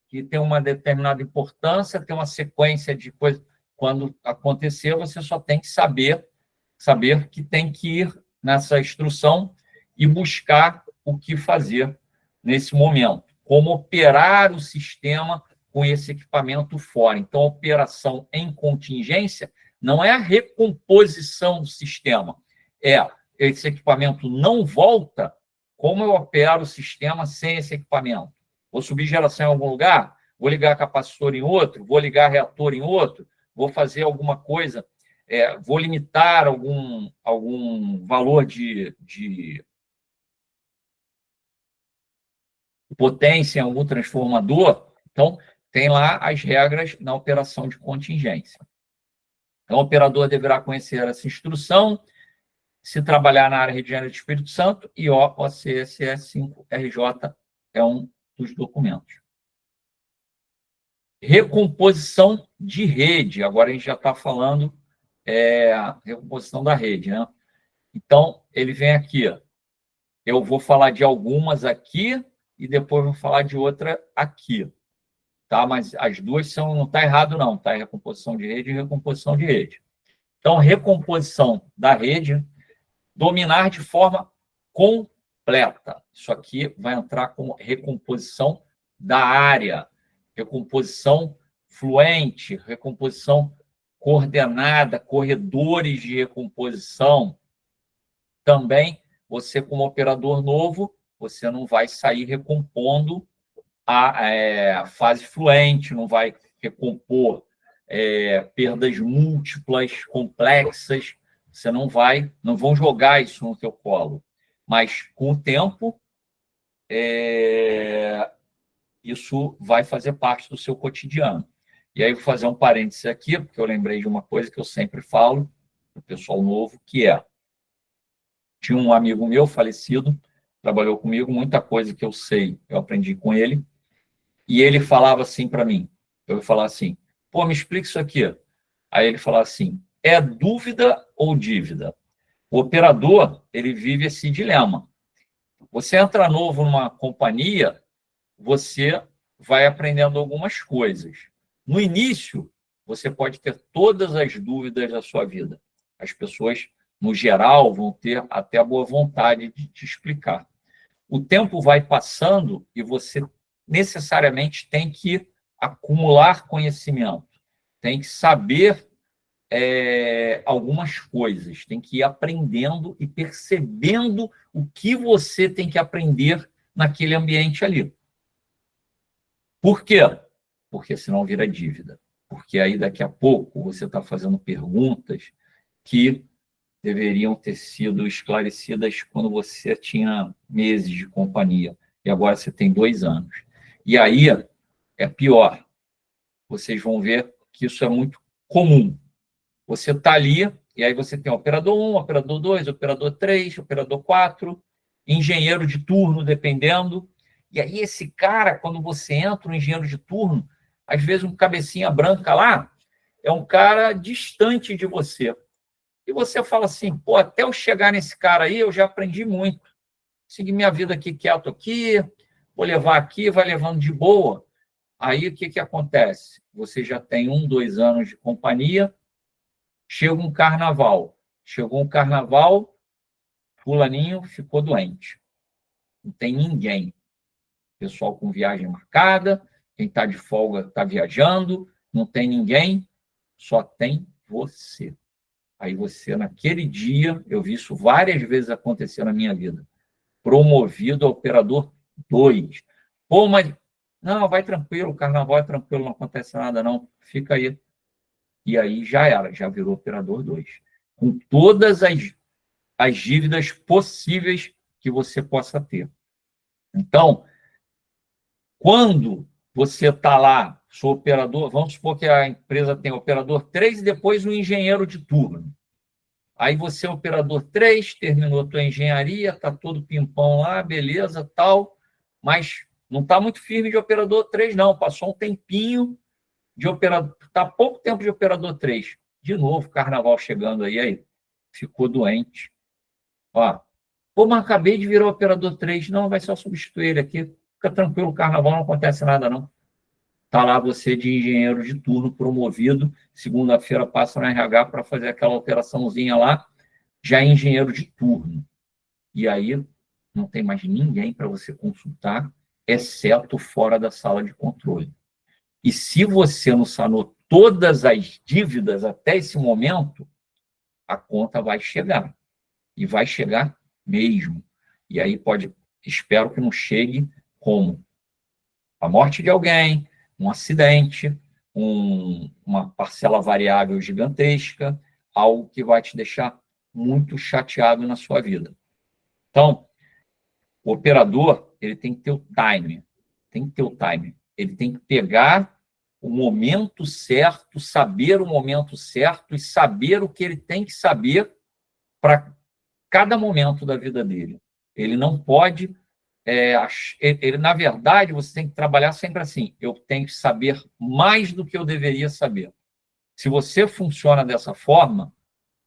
que tem uma determinada importância, tem uma sequência de coisas. Quando acontecer, você só tem que saber que tem que ir nessa instrução e buscar o que fazer nesse momento. Como operar o sistema com esse equipamento fora. Então, a operação em contingência não é a recomposição do sistema. Esse equipamento não volta, como eu opero o sistema sem esse equipamento? Vou subir geração em algum lugar? Vou ligar capacitor em outro? Vou ligar reator em outro? Vou fazer alguma coisa? Vou limitar algum valor de potência em algum transformador? Então, tem lá as regras na operação de contingência. Então, o operador deverá conhecer essa instrução, se trabalhar na área Rio de Janeiro do Espírito Santo, e OCSE 5RJ é um dos documentos. Recomposição de rede. Agora a gente já está falando recomposição da rede, né? Então, ele vem aqui. Eu vou falar de algumas aqui e depois vou falar de outra aqui. Tá? Mas as duas não está errado, não. Tá? Recomposição de rede e recomposição de rede. Então, recomposição da rede, dominar de forma completa. Isso aqui vai entrar como recomposição da área, recomposição fluente, recomposição coordenada, corredores de recomposição. Também, você, como operador novo, você não vai sair recompondo a fase fluente, não vai recompor perdas múltiplas, complexas. Você não vão jogar isso no teu colo. Mas, com o tempo, isso vai fazer parte do seu cotidiano. E aí, vou fazer um parênteses aqui, porque eu lembrei de uma coisa que eu sempre falo para o pessoal novo, que tinha um amigo meu falecido, trabalhou comigo, muita coisa que eu sei, eu aprendi com ele, e ele falava assim para mim, eu ia falar assim, pô, me explica isso aqui. Aí ele falava assim, é dúvida ou dívida? O operador, ele vive esse dilema. Você entra novo numa companhia, você vai aprendendo algumas coisas. No início, você pode ter todas as dúvidas da sua vida. As pessoas, no geral, vão ter até a boa vontade de te explicar. O tempo vai passando e você necessariamente tem que acumular conhecimento, tem que saber algumas coisas, tem que ir aprendendo e percebendo o que você tem que aprender naquele ambiente ali. Por quê? Porque senão vira dívida. Porque aí, daqui a pouco, você está fazendo perguntas que deveriam ter sido esclarecidas quando você tinha meses de companhia. E agora você tem 2 anos. E aí é pior. Vocês vão ver que isso é muito comum. Você está ali, e aí você tem operador 1, operador 2, operador 3, operador 4, engenheiro de turno, dependendo. E aí esse cara, quando você entra no engenheiro de turno, às vezes um cabecinha branca lá, é um cara distante de você. E você fala assim, pô, até eu chegar nesse cara aí, eu já aprendi muito. Segui minha vida aqui quieto aqui, vou levar aqui, vai levando de boa. Aí o que acontece? Você já tem 1, 2 anos de companhia, chega um carnaval. Chegou um carnaval, fulaninho ficou doente. Não tem ninguém. Pessoal com viagem marcada, quem está de folga está viajando, não tem ninguém, só tem você. Aí você, naquele dia, eu vi isso várias vezes acontecer na minha vida, promovido a operador 2. Pô, mas não, vai tranquilo, o carnaval é tranquilo, não acontece nada não, fica aí. E aí já era, já virou operador 2. Com todas as dívidas possíveis que você possa ter. Então, quando você está lá, sou operador, vamos supor que a empresa tem operador 3 e depois um engenheiro de turno. Aí você é operador 3, terminou a tua engenharia, está todo pimpão lá, beleza, tal, mas não está muito firme de operador 3, não. Passou um tempinho de operador, está pouco tempo de operador 3. De novo, carnaval chegando aí, ficou doente. Ó, pô, mas acabei de virar operador 3. Não, vai só substituir ele aqui. Fica tranquilo, carnaval não acontece nada, não. Está lá você de engenheiro de turno promovido, segunda-feira passa no RH para fazer aquela operaçãozinha lá, já é engenheiro de turno. E aí não tem mais ninguém para você consultar, exceto fora da sala de controle. E se você não sanou todas as dívidas até esse momento, a conta vai chegar. E vai chegar mesmo. E aí espero que não chegue como a morte de alguém, um acidente, uma parcela variável gigantesca, algo que vai te deixar muito chateado na sua vida. Então, o operador, ele tem que ter o time. Ele tem que pegar o momento certo, saber o momento certo e saber o que ele tem que saber para cada momento da vida dele. Ele não pode... na verdade, você tem que trabalhar sempre assim. Eu tenho que saber mais do que eu deveria saber. Se você funciona dessa forma,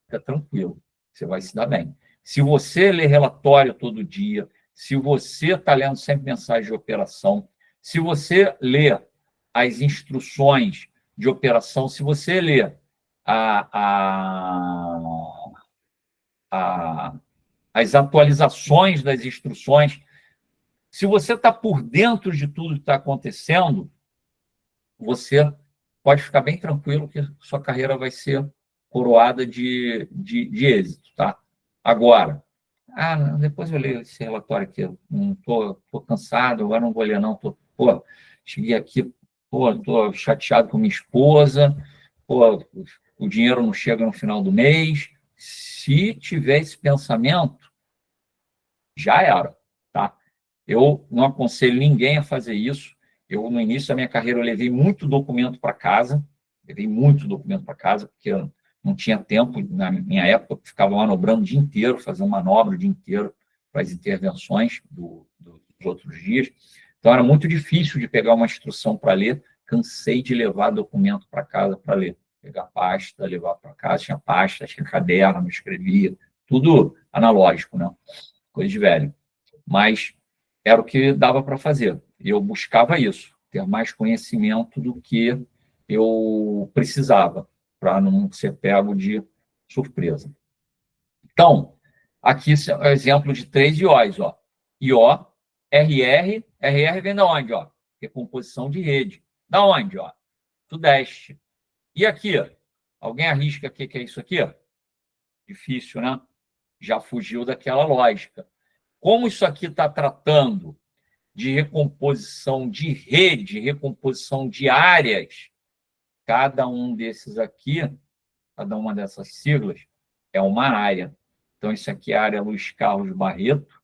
fica tranquilo, você vai se dar bem. Se você lê relatório todo dia, se você está lendo sempre mensagem de operação, se você lê as instruções de operação, se você lê as atualizações das instruções, se você está por dentro de tudo que está acontecendo, você pode ficar bem tranquilo que sua carreira vai ser coroada de êxito, tá? Agora, depois eu leio esse relatório aqui, não estou cansado, agora não vou ler não, cheguei aqui, estou chateado com minha esposa, o dinheiro não chega no final do mês. Se tiver esse pensamento, já era, tá? Eu não aconselho ninguém a fazer isso. Eu, no início da minha carreira, eu levei muito documento para casa, porque eu não tinha tempo, na minha época, eu ficava manobrando o dia inteiro, fazendo manobra o dia inteiro para as intervenções dos outros dias. Então, era muito difícil de pegar uma instrução para ler, cansei de levar documento para casa para ler. Pegar pasta, levar para casa, tinha pasta, tinha caderno, escrevia, tudo analógico, né? Coisa de velho. Mas era o que dava para fazer. E eu buscava isso, ter mais conhecimento do que eu precisava, para não ser pego de surpresa. Então, aqui é o exemplo de 3 IOs. Ó. IO, RR, RR vem da onde? Ó? Recomposição de rede. Da onde? Ó? Sudeste. E aqui? Alguém arrisca o que é isso aqui? Difícil, né? Já fugiu daquela lógica. Como isso aqui está tratando de recomposição de rede, recomposição de áreas, cada um desses aqui, cada uma dessas siglas, é uma área. Então, isso aqui é a área Luiz Carlos Barreto,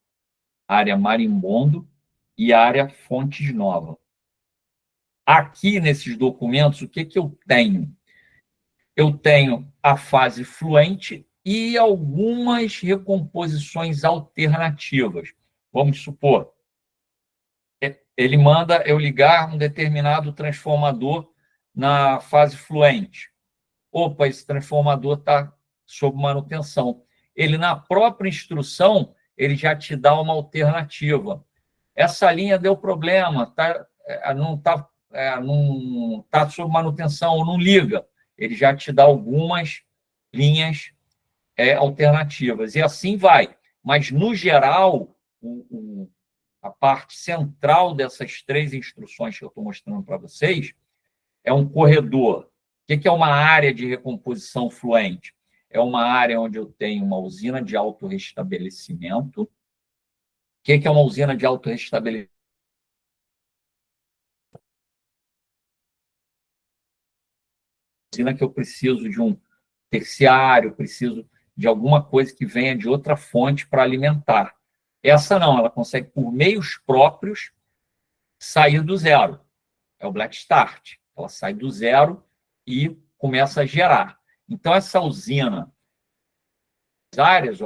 área Marimbondo e área Fontes Nova. Aqui, nesses documentos, o que eu tenho? Eu tenho a fase fluente e algumas recomposições alternativas. Vamos supor, ele manda eu ligar um determinado transformador na fase fluente. Opa, esse transformador está sob manutenção. Ele, na própria instrução, ele já te dá uma alternativa. Essa linha deu problema, não está sob manutenção, ou não liga. Ele já te dá algumas linhas alternativas. E assim vai. Mas, no geral, a parte central dessas 3 instruções que eu estou mostrando para vocês é um corredor. O que é uma área de recomposição fluente? É uma área onde eu tenho uma usina de autorrestabelecimento. O que é uma usina de autorrestabelecimento? Usina que eu preciso de um terciário, preciso de alguma coisa que venha de outra fonte para alimentar. Essa não, ela consegue, por meios próprios, sair do zero. É o Black Start. Ela sai do zero e começa a gerar. Então, essa usina, as áreas,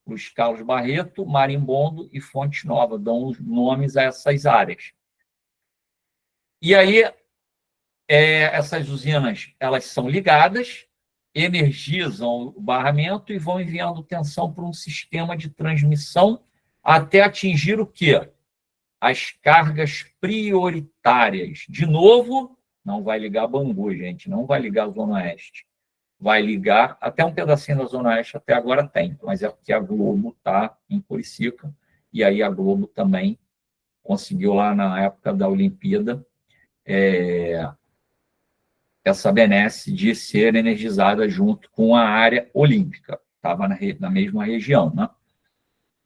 Luiz Carlos Barreto, Marimbondo e Fonte Nova, dão os nomes a essas áreas. E aí, essas usinas, elas são ligadas, energizam o barramento e vão enviando tensão para um sistema de transmissão até atingir o quê? As cargas prioritárias. De novo, não vai ligar Bangu, gente, não vai ligar a Zona Oeste. Vai ligar até um pedacinho da Zona Oeste, até agora tem, mas é porque a Globo está em Curicica, e aí a Globo também conseguiu lá na época da Olimpíada essa benesse de ser energizada junto com a área olímpica, estava na mesma região, né?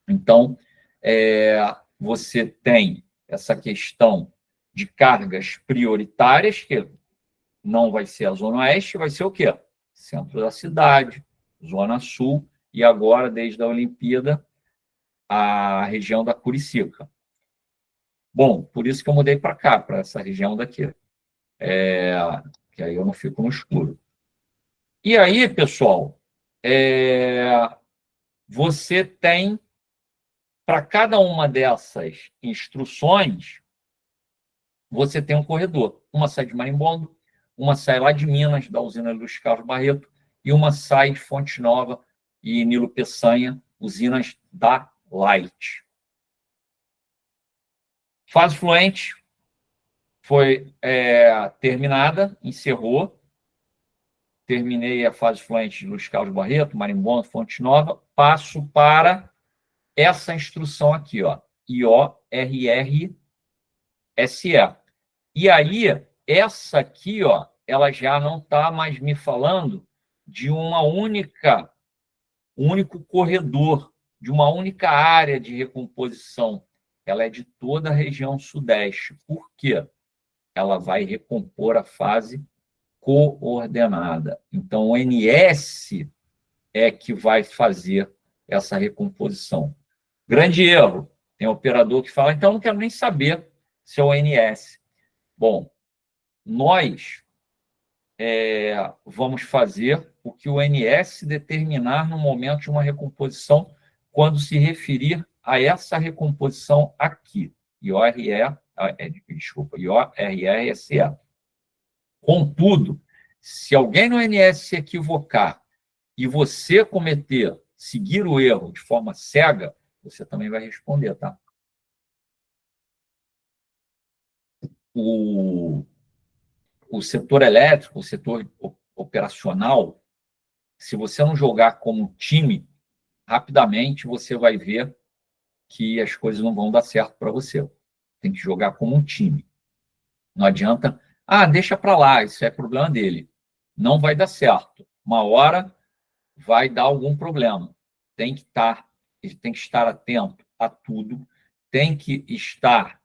Então, você tem essa questão de cargas prioritárias, que não vai ser a Zona Oeste, vai ser o quê? Centro da cidade, Zona Sul, e agora, desde a Olimpíada, a região da Curicica. Bom, por isso que eu mudei para cá, para essa região daqui. Que aí eu não fico no escuro. E aí, pessoal, você tem, para cada uma dessas instruções, você tem um corredor. Uma sai de Marimbondo, uma sai lá de Minas, da usina Luiz Carlos Barreto, e uma sai de Fonte Nova e Nilo Peçanha, usinas da Light. Fase fluente foi terminada, encerrou. Terminei a fase fluente de Luiz Carlos Barreto, Marimbondo, Fonte Nova. Passo para essa instrução aqui, IORRSE. E aí, essa aqui, ela já não está mais me falando de um único corredor, de uma única área de recomposição. Ela é de toda a região sudeste. Por quê? Ela vai recompor a fase coordenada. Então, o NS é que vai fazer essa recomposição. Grande erro. Tem operador que fala, então, não quero nem saber se é o NS. Bom, nós vamos fazer o que o NS determinar no momento de uma recomposição, quando se referir a essa recomposição aqui, IORRSE. Contudo, se alguém no NS se equivocar e você seguir o erro de forma cega, você também vai responder, tá? O setor elétrico, o setor operacional, se você não jogar como time, rapidamente você vai ver que as coisas não vão dar certo para você. Tem que jogar como um time. Não adianta, deixa para lá, isso é problema dele. Não vai dar certo. uma hora vai dar algum problema. Tem que estar atento a tudo, tem que estar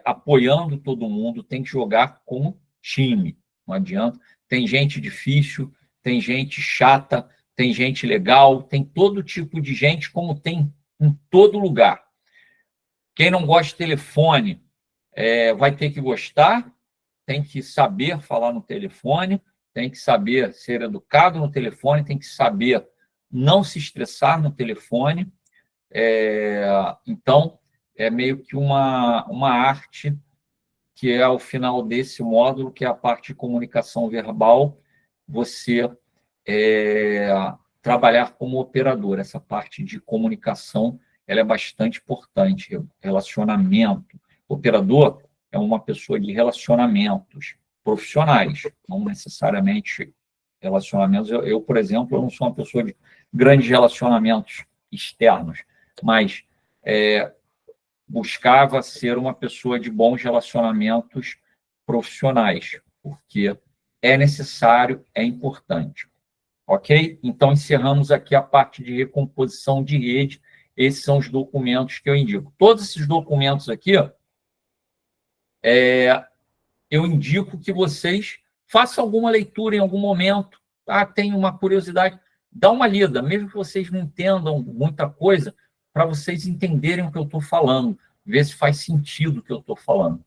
apoiando todo mundo, tem que jogar como time, não adianta. Tem gente difícil, tem gente chata, tem gente legal, tem todo tipo de gente, como tem em todo lugar. Quem não gosta de telefone vai ter que gostar, tem que saber falar no telefone, tem que saber ser educado no telefone, tem que saber não se estressar no telefone. Então, é meio que uma arte que é ao final desse módulo, que é a parte de comunicação verbal, você trabalhar como operador. Essa parte de comunicação ela é bastante importante. Relacionamento. Operador é uma pessoa de relacionamentos profissionais, não necessariamente relacionamentos. Eu, por exemplo, eu não sou uma pessoa de grandes relacionamentos externos, mas buscava ser uma pessoa de bons relacionamentos profissionais, porque é necessário, é importante. Ok? Então, encerramos aqui a parte de recomposição de rede. Esses são os documentos que eu indico. Todos esses documentos aqui, eu indico que vocês façam alguma leitura em algum momento. Tem uma curiosidade, dá uma lida, mesmo que vocês não entendam muita coisa, para vocês entenderem o que eu estou falando, ver se faz sentido o que eu estou falando.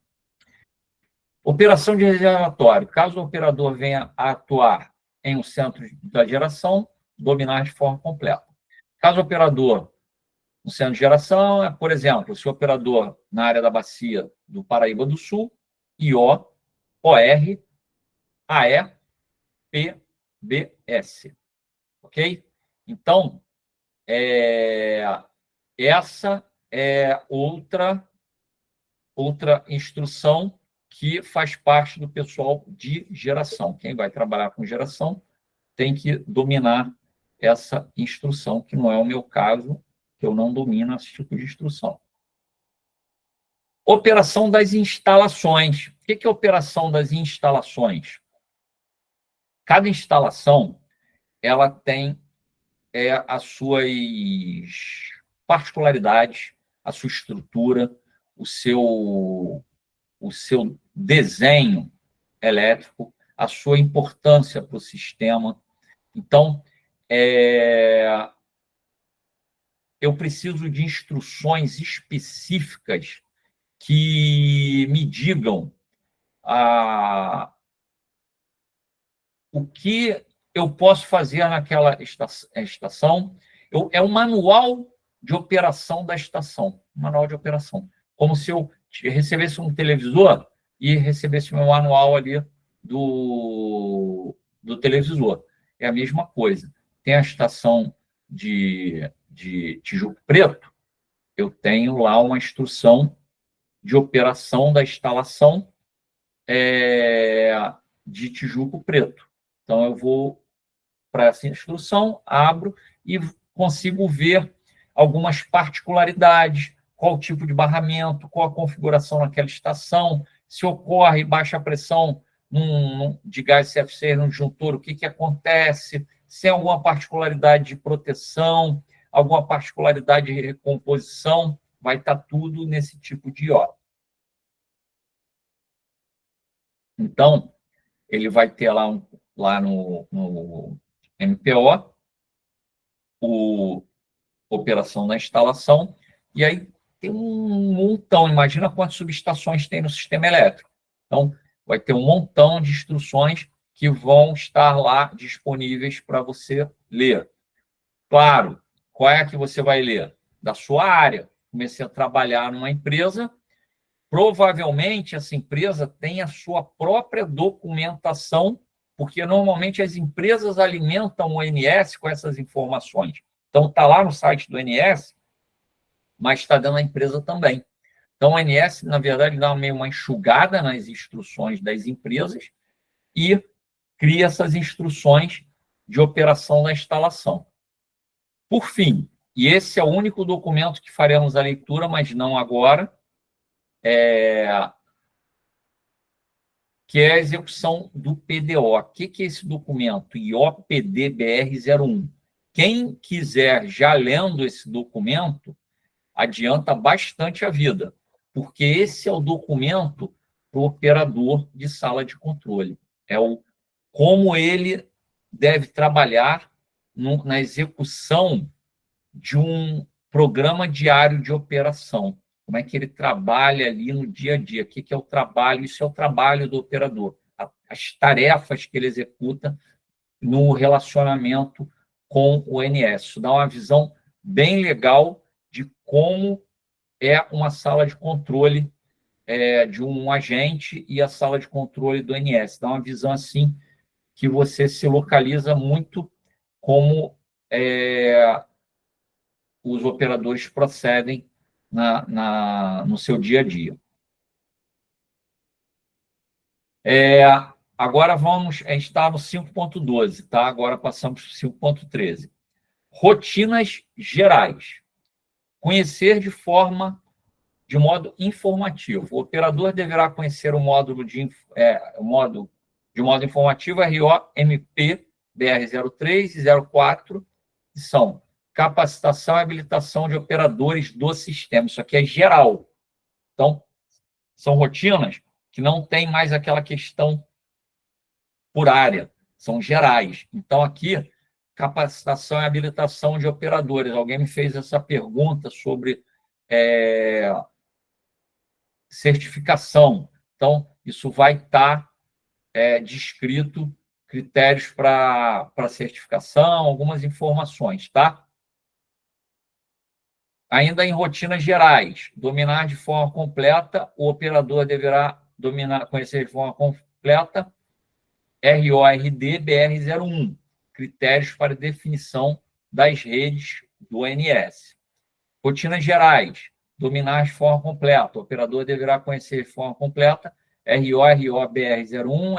Operação de reservatório. Caso o operador venha a atuar em um centro da geração, dominar de forma completa. Caso o operador no centro de geração, por exemplo, se o operador na área da bacia do Paraíba do Sul, IO, OR, AE, PBS. Ok? Então, essa é outra instrução que faz parte do pessoal de geração. Quem vai trabalhar com geração tem que dominar essa instrução, que não é o meu caso, que eu não domino esse tipo de instrução. Operação das instalações. O que é a operação das instalações? Cada instalação ela tem as suas particularidades, a sua estrutura, o seu desenho elétrico, a sua importância para o sistema. Então, eu preciso de instruções específicas que me digam o que eu posso fazer naquela estação. É um manual de operação da estação. Manual de operação. Como se eu recebesse um televisor e recebesse meu manual ali do televisor. É a mesma coisa. Tem a estação de Tijuco Preto, eu tenho lá uma instrução de operação da instalação de Tijuco Preto. Então, eu vou para essa instrução, abro e consigo ver algumas particularidades, qual o tipo de barramento, qual a configuração naquela estação, se ocorre baixa pressão de gás CFC no disjuntor, o que acontece, se tem alguma particularidade de proteção, alguma particularidade de recomposição, vai estar tudo nesse tipo de IO. Então, ele vai ter lá no MPO, o operação na instalação, e aí tem um montão, imagina quantas subestações tem no sistema elétrico. Então, vai ter um montão de instruções que vão estar lá disponíveis para você ler. Claro, qual é a que você vai ler? Da sua área. Comecei a trabalhar numa empresa, provavelmente essa empresa tem a sua própria documentação, porque normalmente as empresas alimentam o ONS com essas informações. Então, está lá no site do ONS, mas está dando a empresa também. Então, o ONS, na verdade, dá meio uma enxugada nas instruções das empresas e cria essas instruções de operação da instalação. Por fim, e esse é o único documento que faremos a leitura, mas não agora, que é a execução do PDO. O que é esse documento? IOPD-BR-01. Quem quiser já lendo esse documento, adianta bastante a vida, porque esse é o documento para o operador de sala de controle. É como ele deve trabalhar na execução de um programa diário de operação. Como é que ele trabalha ali no dia a dia? O que é o trabalho? Isso é o trabalho do operador. As tarefas que ele executa no relacionamento com o ONS. Isso dá uma visão bem legal de como é uma sala de controle de um agente e a sala de controle do ONS. Dá uma visão assim que você se localiza muito como os operadores procedem no seu dia a dia. Agora a gente está no 5.12, tá? Agora passamos para o 5.13. Rotinas gerais. Conhecer de modo informativo. O operador deverá conhecer o módulo de modo informativo ROMP BR-03 e 04, que são capacitação e habilitação de operadores do sistema. Isso aqui é geral. Então, são rotinas que não tem mais aquela questão por área, são gerais. Então, aqui, capacitação e habilitação de operadores. Alguém me fez essa pergunta sobre certificação. Então, isso vai estar descrito, critérios para certificação, algumas informações, tá? Ainda em rotinas gerais, dominar de forma completa, o operador deverá conhecer de forma completa RORD-BR-01, critérios para definição das redes do ONS. Rotinas gerais, dominar de forma completa, o operador deverá conhecer de forma completa ROBR-01,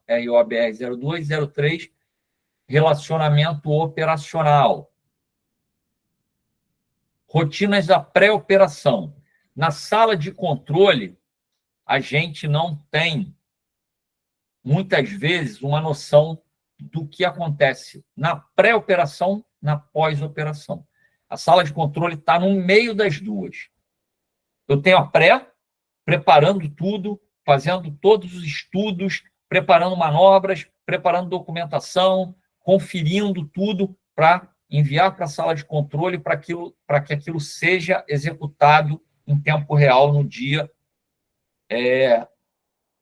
ROBR-02, 03, relacionamento operacional. Rotinas da pré-operação. Na sala de controle, a gente não tem, muitas vezes, uma noção do que acontece na pré-operação, na pós-operação. A sala de controle está no meio das duas. Eu tenho a pré, preparando tudo, fazendo todos os estudos, preparando manobras, preparando documentação, conferindo tudo para enviar para a sala de controle para que aquilo seja executado em tempo real no dia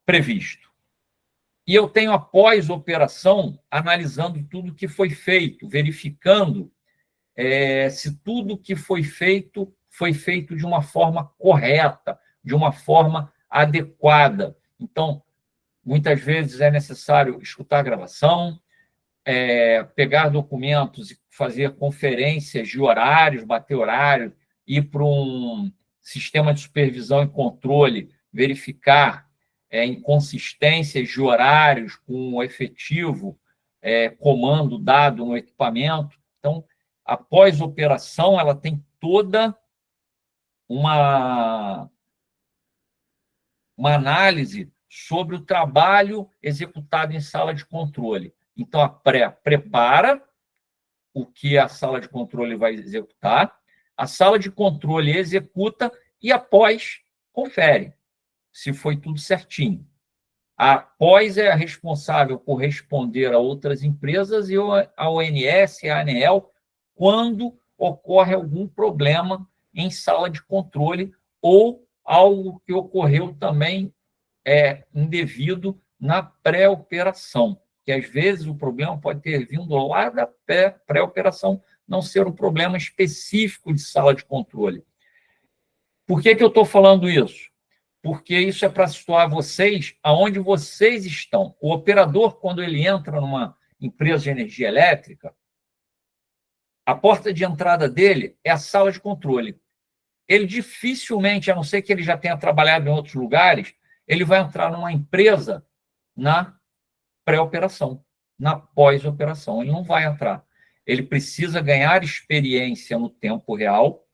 previsto. E eu tenho a pós-operação analisando tudo que foi feito, verificando se tudo que foi feito de uma forma correta, de uma forma adequada. Então, muitas vezes é necessário escutar a gravação, pegar documentos e fazer conferências de horários, bater horário, ir para um sistema de supervisão e controle, verificar inconsistências de horários com o efetivo comando dado no equipamento. Então, a pós-operação ela tem toda uma análise sobre o trabalho executado em sala de controle. Então, a prepara o que a sala de controle vai executar, a sala de controle executa e a pós confere se foi tudo certinho. A pós é a responsável por responder a outras empresas e a ONS, a ANEEL, quando ocorre algum problema em sala de controle ou algo que ocorreu também indevido na pré-operação, que às vezes o problema pode ter vindo lá da pré-operação, não ser um problema específico de sala de controle. Por que eu estou falando isso? Porque isso é para situar vocês aonde vocês estão. O operador, quando ele entra numa empresa de energia elétrica, a porta de entrada dele é a sala de controle. Ele dificilmente, a não ser que ele já tenha trabalhado em outros lugares, ele vai entrar numa empresa na pré-operação, na pós-operação. Ele não vai entrar. Ele precisa ganhar experiência no tempo real,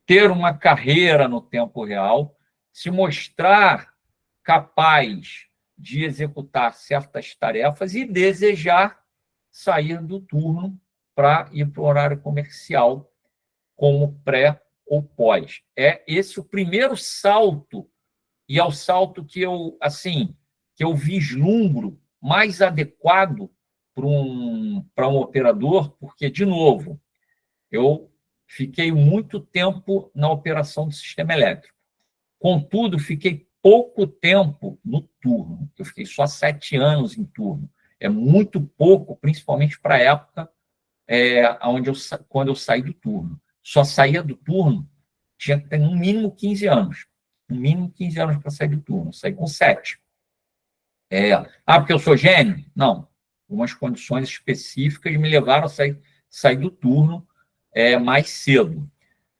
ter uma carreira no tempo real, se mostrar capaz de executar certas tarefas e desejar sair do turno para ir para o horário comercial, como pré ou pós. É esse o primeiro salto, e é o salto que eu vislumbro mais adequado para um operador, porque, de novo, eu fiquei muito tempo na operação do sistema elétrico. Contudo, fiquei pouco tempo no turno. Eu fiquei só 7 anos em turno. É muito pouco, principalmente para a época quando eu saí do turno. Só saía do turno, tinha que ter no mínimo 15 anos. No mínimo 15 anos para sair do turno. Eu saí com 7. Porque eu sou gênio? Não. Algumas condições específicas me levaram a sair do turno mais cedo.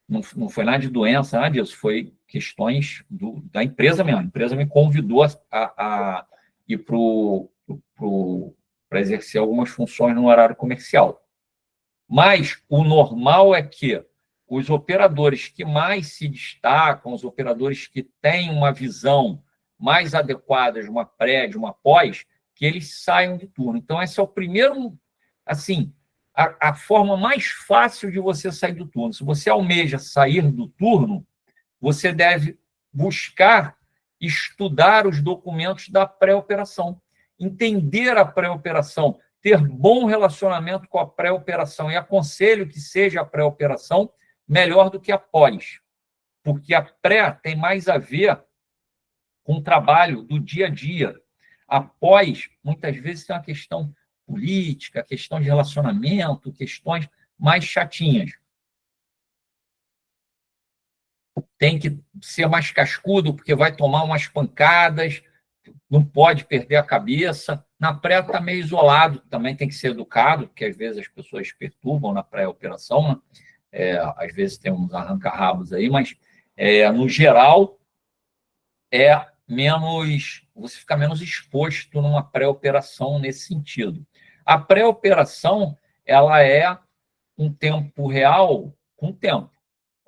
Não foi nada de doença, nada disso. Foi questões da empresa mesmo. A empresa me convidou a ir para exercer algumas funções no horário comercial. Mas o normal é que os operadores que mais se destacam, os operadores que têm uma visão mais adequada de uma pré, de uma pós, que eles saiam de turno. Então, esse é o primeiro, assim, a forma mais fácil de você sair do turno. Se você almeja sair do turno, você deve buscar estudar os documentos da pré-operação, entender a pré-operação, ter bom relacionamento com a pré-operação, e aconselho que seja a pré-operação melhor do que a pós, porque a pré tem mais a ver com o trabalho do dia a dia. A pós, muitas vezes, tem uma questão política, questão de relacionamento, questões mais chatinhas. Tem que ser mais cascudo, porque vai tomar umas pancadas, não pode perder a cabeça. Na pré está meio isolado, também tem que ser educado, porque às vezes as pessoas perturbam na pré-operação, né? Às vezes tem uns arranca-rabos aí, mas no geral você fica menos exposto numa pré-operação nesse sentido. A pré-operação, ela é um tempo real com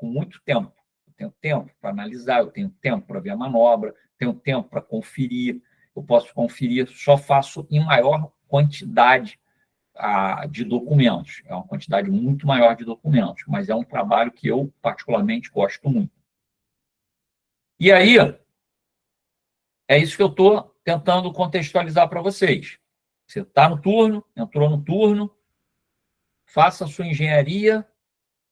muito tempo. Eu tenho tempo para analisar, eu tenho tempo para ver a manobra, tenho tempo para conferir, eu posso conferir, só faço em maior quantidade de documentos. É uma quantidade muito maior de documentos, mas é um trabalho que eu particularmente gosto muito. E aí, é isso que eu estou tentando contextualizar para vocês. Você está no turno, entrou no turno, faça a sua engenharia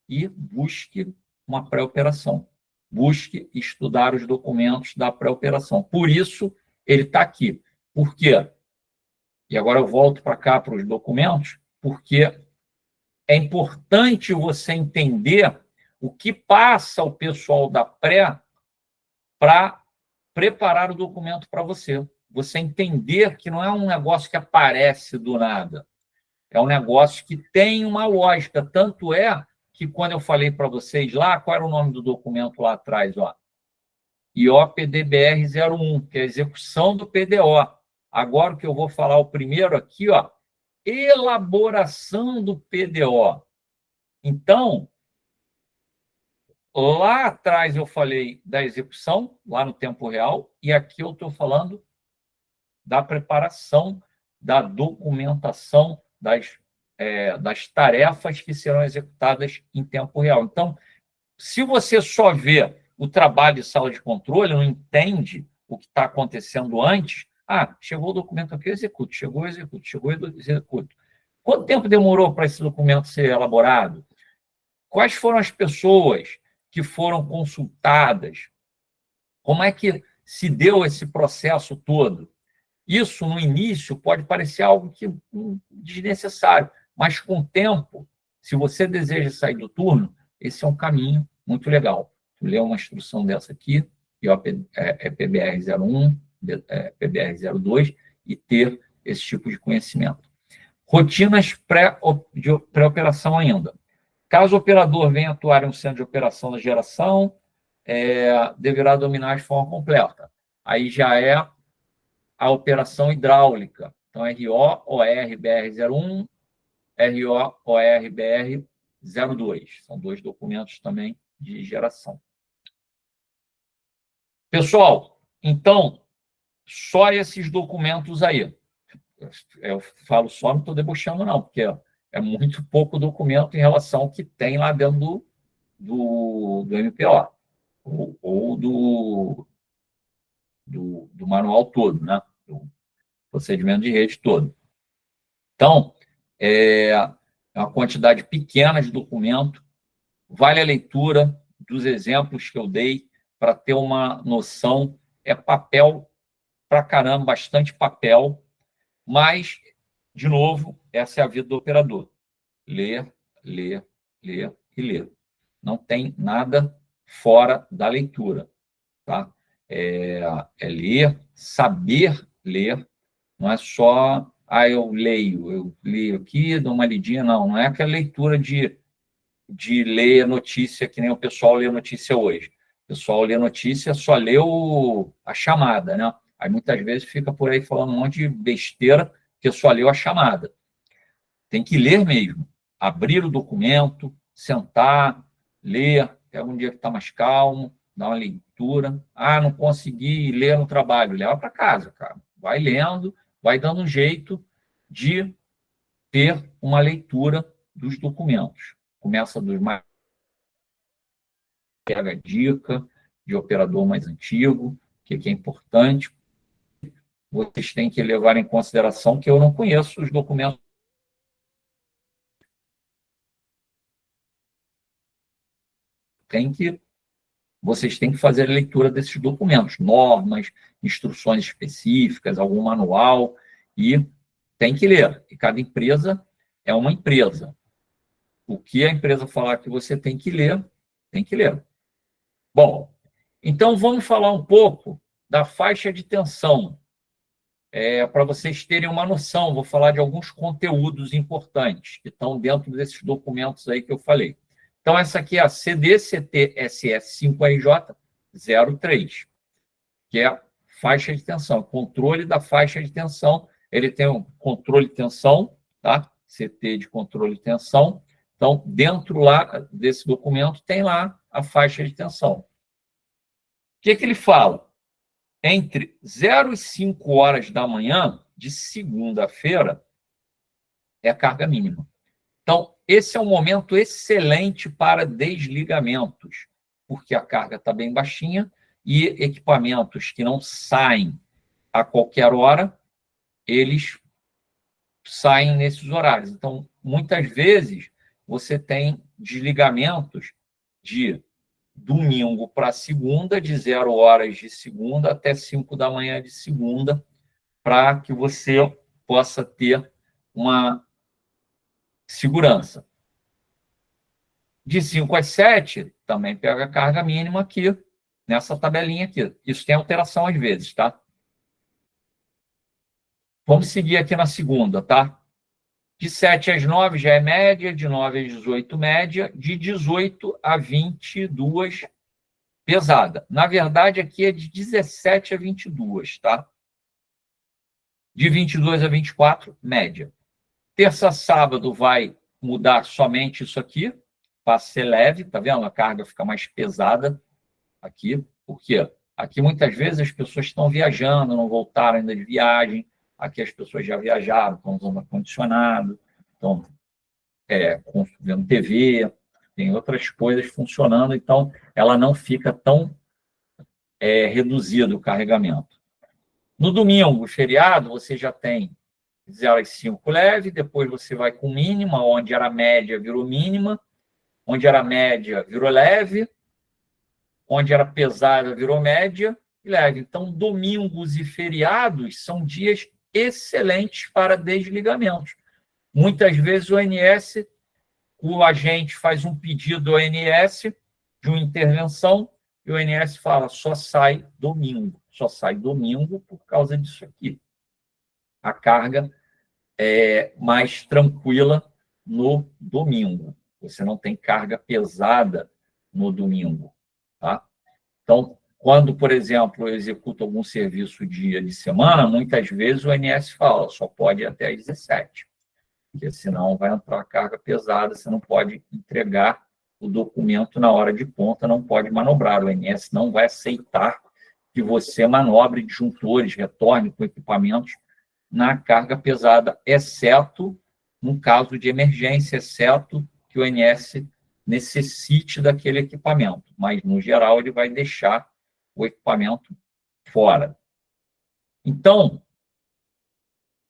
e busque uma pré-operação. Busque estudar os documentos da pré-operação. Por isso, ele está aqui. Por quê? E agora eu volto para cá, para os documentos, porque é importante você entender o que passa o pessoal da pré para preparar o documento para você. Você entender que não é um negócio que aparece do nada. É um negócio que tem uma lógica. Tanto é que quando eu falei para vocês lá, qual era o nome do documento lá atrás? IOPDBR-01, que é a execução do PDO. Agora o que eu vou falar o primeiro aqui, elaboração do PDO. Então, lá atrás eu falei da execução, lá no tempo real, e aqui eu estou falando da preparação, da documentação das tarefas que serão executadas em tempo real. Então, se você só vê o trabalho de sala de controle, não entende o que está acontecendo antes, chegou o documento aqui, eu executo, chegou, eu executo, chegou, eu executo. Quanto tempo demorou para esse documento ser elaborado? Quais foram as pessoas que foram consultadas? Como é que se deu esse processo todo? Isso, no início, pode parecer algo desnecessário, mas com o tempo, se você deseja sair do turno, esse é um caminho muito legal. Ler uma instrução dessa aqui, que é PBR-01, PBR-02, e ter esse tipo de conhecimento. Rotinas de pré-operação ainda. Caso o operador venha atuar em um centro de operação da geração, deverá dominar de forma completa. Aí já é a operação hidráulica. Então, RO-OR-BR-01, RO-OR-BR-02. São 2 documentos também de geração. Pessoal, então, só esses documentos aí. Eu falo só, não estou debochando, não, porque é muito pouco documento em relação ao que tem lá dentro do MPO, ou do manual todo, né? Do procedimento de rede todo. Então, é uma quantidade pequena de documento, vale a leitura dos exemplos que eu dei para ter uma noção. É papel pra caramba, bastante papel, mas, de novo, essa é a vida do operador. Ler, ler, ler e ler. Não tem nada fora da leitura, tá? É ler, saber ler, não é só, eu leio aqui, dou uma lidinha, não é aquela leitura de ler notícia, que nem o pessoal lê notícia hoje. O pessoal lê notícia, só lê a chamada, né? Aí muitas vezes fica por aí falando um monte de besteira, que só leu a chamada. Tem que ler mesmo. Abrir o documento, sentar, ler, até um dia que está mais calmo, dar uma leitura. Não consegui ler no trabalho, leva para casa, cara. Vai lendo, vai dando um jeito de ter uma leitura dos documentos. Começa dos mais... Pega dica de operador mais antigo, que é importante. Vocês têm que levar em consideração que eu não conheço os documentos. Vocês têm que fazer a leitura desses documentos, normas, instruções específicas, algum manual, e tem que ler. E cada empresa é uma empresa. O que a empresa falar que você tem que ler, tem que ler. Bom, então vamos falar um pouco da faixa de tensão. Para vocês terem uma noção, vou falar de alguns conteúdos importantes que estão dentro desses documentos aí que eu falei. Então, essa aqui é a CDCT-SS5RJ03, que é a faixa de tensão, controle da faixa de tensão. Ele tem um controle de tensão, tá? CT de controle de tensão. Então, dentro lá desse documento, tem lá a faixa de tensão. O que ele fala? Entre 0 e 5 horas da manhã, de segunda-feira, é a carga mínima. Então, esse é um momento excelente para desligamentos, porque a carga está bem baixinha e equipamentos que não saem a qualquer hora, eles saem nesses horários. Então, muitas vezes, você tem desligamentos de domingo para segunda, de 0 horas de segunda até 5 da manhã de segunda, para que você possa ter uma segurança. De 5 às 7, também pega a carga mínima aqui, nessa tabelinha aqui. Isso tem alteração às vezes, tá? Vamos seguir aqui na segunda, tá? De 7 às 9 já é média, de 9 às 18 média, de 18 a 22 pesada. Na verdade, aqui é de 17 a 22, tá? De 22 a 24, média. Terça, sábado vai mudar somente isso aqui, passa a ser leve, tá vendo? A carga fica mais pesada aqui. Por quê? Aqui, muitas vezes, as pessoas estão viajando, não voltaram ainda de viagem. Aqui as pessoas já viajaram, estão usando ar-condicionado, estão vendo TV, tem outras coisas funcionando, então ela não fica tão reduzido o carregamento. No domingo, feriado, você já tem 0 às 5 leve, depois você vai com mínima, onde era média virou mínima, onde era média virou leve, onde era pesada virou média e leve. Então, domingos e feriados são dias excelentes para desligamentos. Muitas vezes o agente faz um pedido ao ONS de uma intervenção e o ONS fala, só sai domingo por causa disso aqui. A carga é mais tranquila no domingo. Você não tem carga pesada no domingo, tá? Então, quando, por exemplo, eu executo algum serviço dia de semana, muitas vezes o ONS fala, só pode ir até às 17, porque senão vai entrar carga pesada, você não pode entregar o documento na hora de ponta, não pode manobrar, o ONS não vai aceitar que você manobre disjuntores, retorne com equipamentos na carga pesada, exceto no caso de emergência, exceto que o ONS necessite daquele equipamento. Mas, no geral, ele vai deixar o equipamento fora. Então,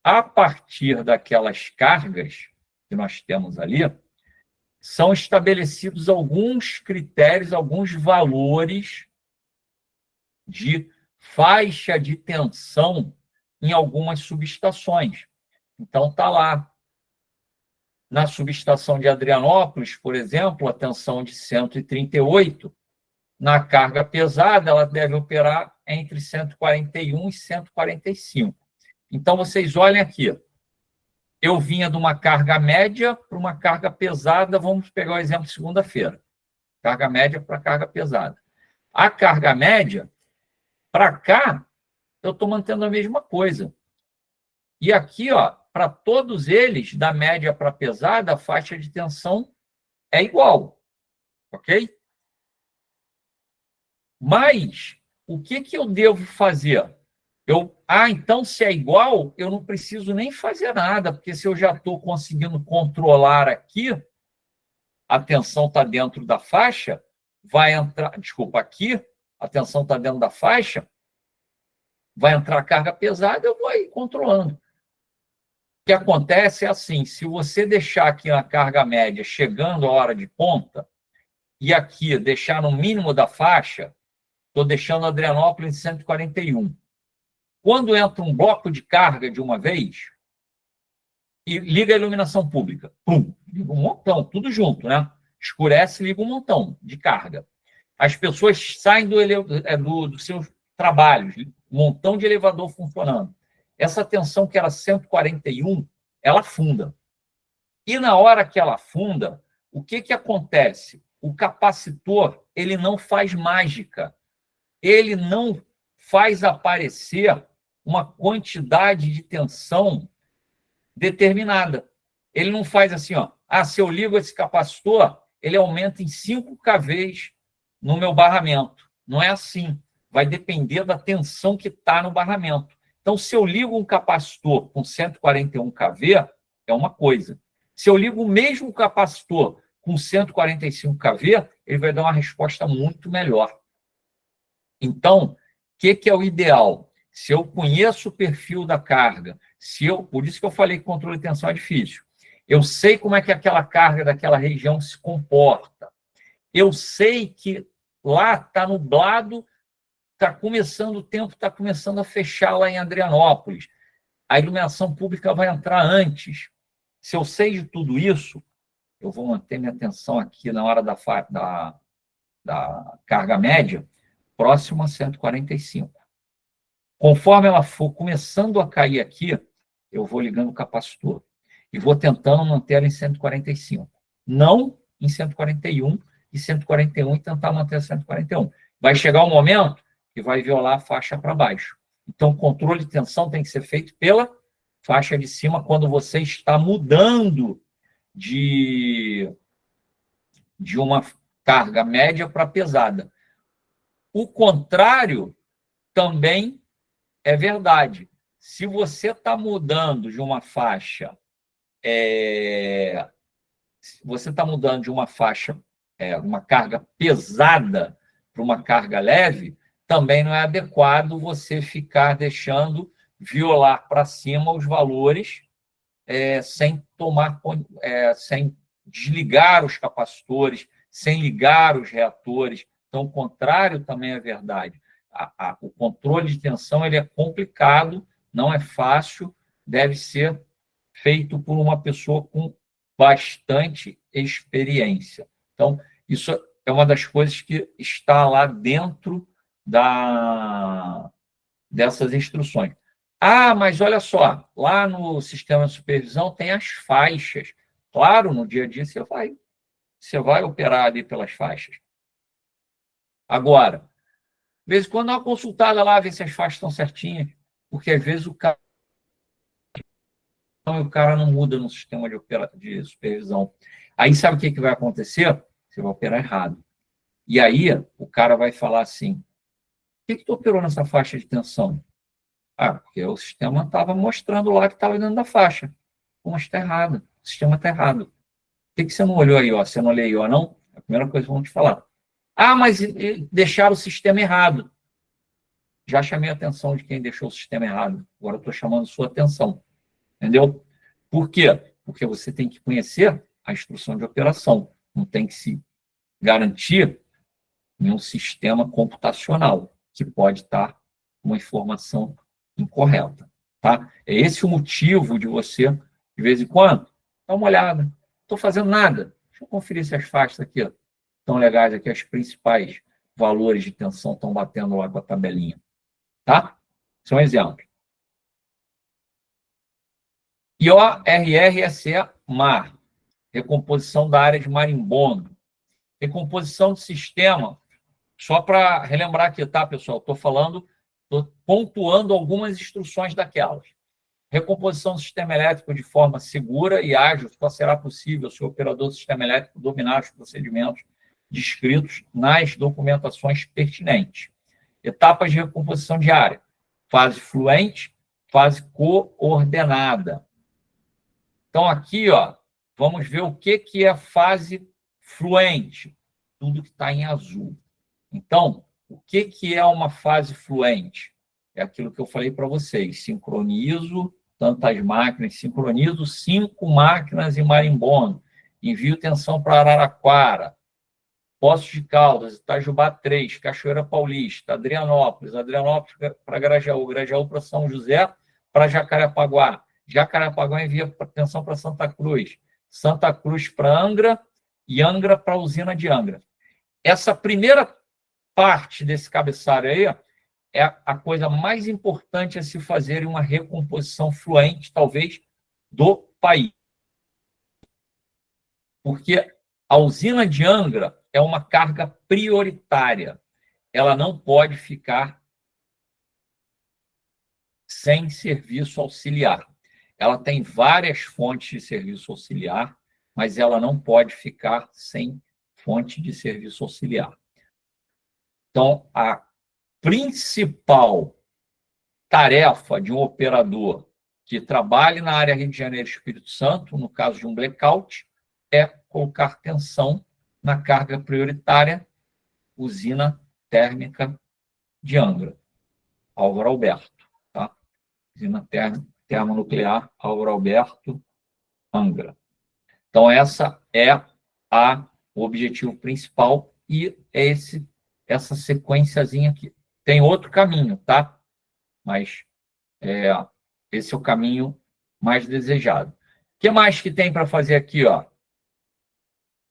a partir daquelas cargas que nós temos ali, são estabelecidos alguns critérios, alguns valores de faixa de tensão em algumas subestações. Então, está lá. Na subestação de Adrianópolis, por exemplo, a tensão de 138, na carga pesada, ela deve operar entre 141 e 145. Então, vocês olhem aqui. Eu vinha de uma carga média para uma carga pesada, vamos pegar o exemplo de segunda-feira. Carga média para carga pesada. A carga média, para cá, eu estou mantendo a mesma coisa. E aqui, ó, para todos eles, da média para pesada, a faixa de tensão é igual. Ok? Mas, o que eu devo fazer? Então, se é igual, eu não preciso nem fazer nada, porque se eu já estou conseguindo controlar aqui, a tensão está dentro da faixa, vai entrar... Desculpa, aqui, a tensão está dentro da faixa, vai entrar carga pesada, eu vou aí controlando. O que acontece é assim, se você deixar aqui na carga média chegando a hora de ponta, e aqui deixar no mínimo da faixa, estou deixando Adrianópolis em 141. Quando entra um bloco de carga de uma vez, e liga a iluminação pública, pum, liga um montão, tudo junto, né? Escurece, liga um montão de carga. As pessoas saem dos seus trabalhos, um montão de elevador funcionando. Essa tensão que era 141, ela afunda. E na hora que ela afunda, o que acontece? O capacitor, ele não faz mágica. Ele não faz aparecer uma quantidade de tensão determinada. Ele não faz assim, ó, se eu ligo esse capacitor, ele aumenta em 5 kV no meu barramento. Não é assim. Vai depender da tensão que está no barramento. Então, se eu ligo um capacitor com 141 kV, é uma coisa. Se eu ligo o mesmo capacitor com 145 kV, ele vai dar uma resposta muito melhor. Então, o que é o ideal? Se eu conheço o perfil da carga, por isso que eu falei que controle de tensão é difícil. Eu sei como é que aquela carga daquela região se comporta. Eu sei que lá está nublado, está começando o tempo, está começando a fechar lá em Adrianópolis. A iluminação pública vai entrar antes. Se eu sei de tudo isso, eu vou manter minha atenção aqui na hora da carga média, próximo a 145. Conforme ela for começando a cair aqui, eu vou ligando o capacitor e vou tentando manter ela em 145. Não em 141 e 141 e tentar manter 141. Vai chegar um momento que vai violar a faixa para baixo. Então, o controle de tensão tem que ser feito pela faixa de cima quando você está mudando de uma carga média para pesada. O contrário também é verdade. Se você está mudando de uma faixa, uma carga pesada para uma carga leve, também não é adequado você ficar deixando violar para cima os valores sem desligar os capacitores, sem ligar os reatores. Então, o contrário também é verdade. O controle de tensão ele é complicado, não é fácil, deve ser feito por uma pessoa com bastante experiência. Então, isso é uma das coisas que está lá dentro dessas instruções. Mas olha só, lá no sistema de supervisão tem as faixas. Claro, no dia a dia você vai operar ali pelas faixas. Agora, de vez em quando dá uma consultada lá, ver se as faixas estão certinhas, porque às vezes o cara não muda no sistema de supervisão. Aí sabe o que vai acontecer? Você vai operar errado. E aí o cara vai falar assim, que tu operou nessa faixa de tensão? Ah, porque o sistema estava mostrando lá que estava dentro da faixa. Mas está errado. O sistema está errado. Por que você não olhou aí, ó? Você não olhou aí, ó, não? A primeira coisa que vamos te falar. Ah, mas deixaram o sistema errado. Já chamei a atenção de quem deixou o sistema errado. Agora estou chamando sua atenção. Entendeu? Por quê? Porque você tem que conhecer a instrução de operação. Não tem que se garantir em um sistema computacional, que pode estar uma informação incorreta. Tá? É esse o motivo de você, de vez em quando, dar uma olhada. Não estou fazendo nada. Deixa eu conferir se as faixas aqui estão legais, aqui as principais valores de tensão estão batendo lá com a tabelinha. Tá? Esse é um exemplo. IORRSE mar, recomposição da área de marimbondo. Recomposição do sistema, só para relembrar aqui, tá, pessoal? Estou pontuando algumas instruções daquelas. Recomposição do sistema elétrico de forma segura e ágil só será possível se o operador do sistema elétrico dominar os procedimentos descritos nas documentações pertinentes. Etapas de recomposição diária. Fase fluente, fase coordenada. Então, aqui, ó, vamos ver o que é fase fluente. Tudo que está em azul. Então, o que é uma fase fluente? É aquilo que eu falei para vocês. Sincronizo tantas máquinas, sincronizo 5 máquinas em marimbondo. Envio tensão para Araraquara, Poços de Caldas, Itajubá 3, Cachoeira Paulista, Adrianópolis para Grajaú, Grajaú para São José, para Jacarepaguá. Jacarepaguá envia tensão para Santa Cruz. Santa Cruz para Angra e Angra para a usina de Angra. Essa primeira parte desse cabeçalho aí é a coisa mais importante a se fazer em uma recomposição fluente, talvez, do país. Porque a usina de Angra é uma carga prioritária. Ela não pode ficar sem serviço auxiliar. Ela tem várias fontes de serviço auxiliar, mas ela não pode ficar sem fonte de serviço auxiliar. Então, a principal tarefa de um operador que trabalhe na área Rio de Janeiro e Espírito Santo, no caso de um blackout, é colocar tensão na carga prioritária, usina térmica de Angra, Álvaro Alberto. Tá? Usina termonuclear Álvaro Alberto, Angra. Então, essa é o objetivo principal e é essa sequenciazinha aqui. Tem outro caminho, tá? Mas esse é o caminho mais desejado. O que mais que tem para fazer aqui, ó?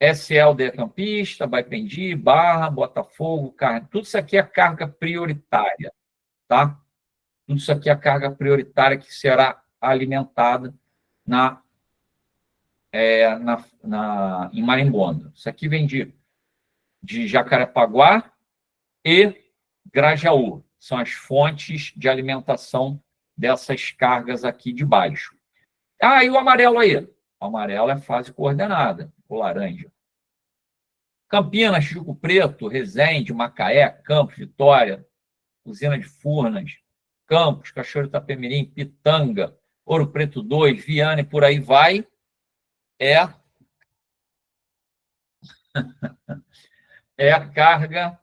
SLD Campista, Baipendi, Barra, Botafogo, Carne. Tudo isso aqui é carga prioritária, tá? Tudo isso aqui é a carga prioritária que será alimentada em Marimbondo. Isso aqui vem de Jacarepaguá e Grajaú. São as fontes de alimentação dessas cargas aqui de baixo. Ah, e o amarelo aí? O amarelo é fase coordenada, o laranja. Campinas, Chico Preto, Resende, Macaé, Campos, Vitória, Usina de Furnas, Campos, Cachoeiro Itapemirim, Pitanga, Ouro Preto 2, Viana e por aí vai, é a carga,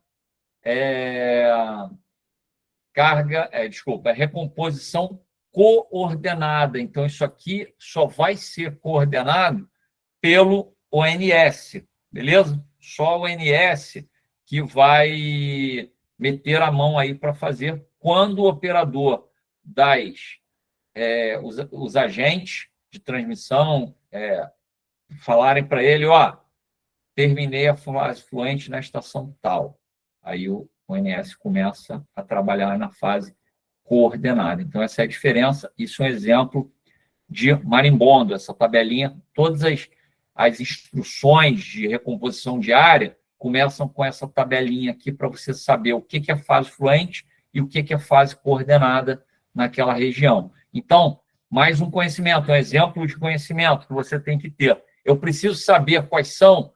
recomposição coordenada. Então, isso aqui só vai ser coordenado pelo ONS, beleza? Só o ONS que vai meter a mão aí para fazer quando o operador os agentes de transmissão falarem para ele, ó, terminei a fase fluente na estação tal. Aí o ONS começa a trabalhar na fase coordenada. Então, essa é a diferença. Isso é um exemplo de marimbondo, essa tabelinha. Todas as instruções de recomposição diária começam com essa tabelinha aqui para você saber o que é fase fluente e o que é fase coordenada naquela região. Então, mais um conhecimento, um exemplo de conhecimento que você tem que ter. Eu preciso saber quais são.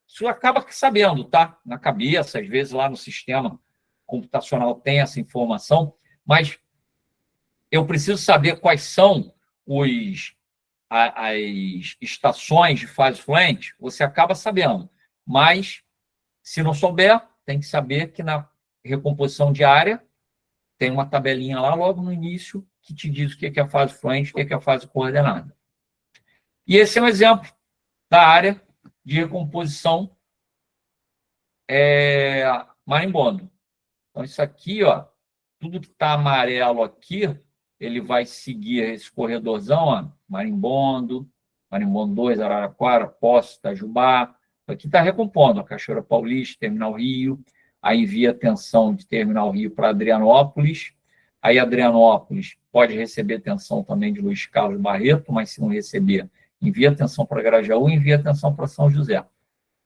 Isso acaba sabendo, tá? Na cabeça, às vezes lá no sistema computacional tem essa informação, mas eu preciso saber quais são as estações de fase fluente, você acaba sabendo. Mas, se não souber, tem que saber que na recomposição diária tem uma tabelinha lá logo no início que te diz o que é a fase fluente, o que é a fase coordenada. E esse é um exemplo da área de recomposição marimbondo. Então, isso aqui, ó, tudo que está amarelo aqui, ele vai seguir esse corredorzão, ó, marimbondo 2, Araraquara, Poços, Itajubá. Aqui está recompondo a Cachoeira Paulista, Terminal Rio, aí envia atenção de Terminal Rio para Adrianópolis, aí Adrianópolis pode receber atenção também de Luiz Carlos Barreto, mas se não receber, envia atenção para Grajaú, envia atenção para São José.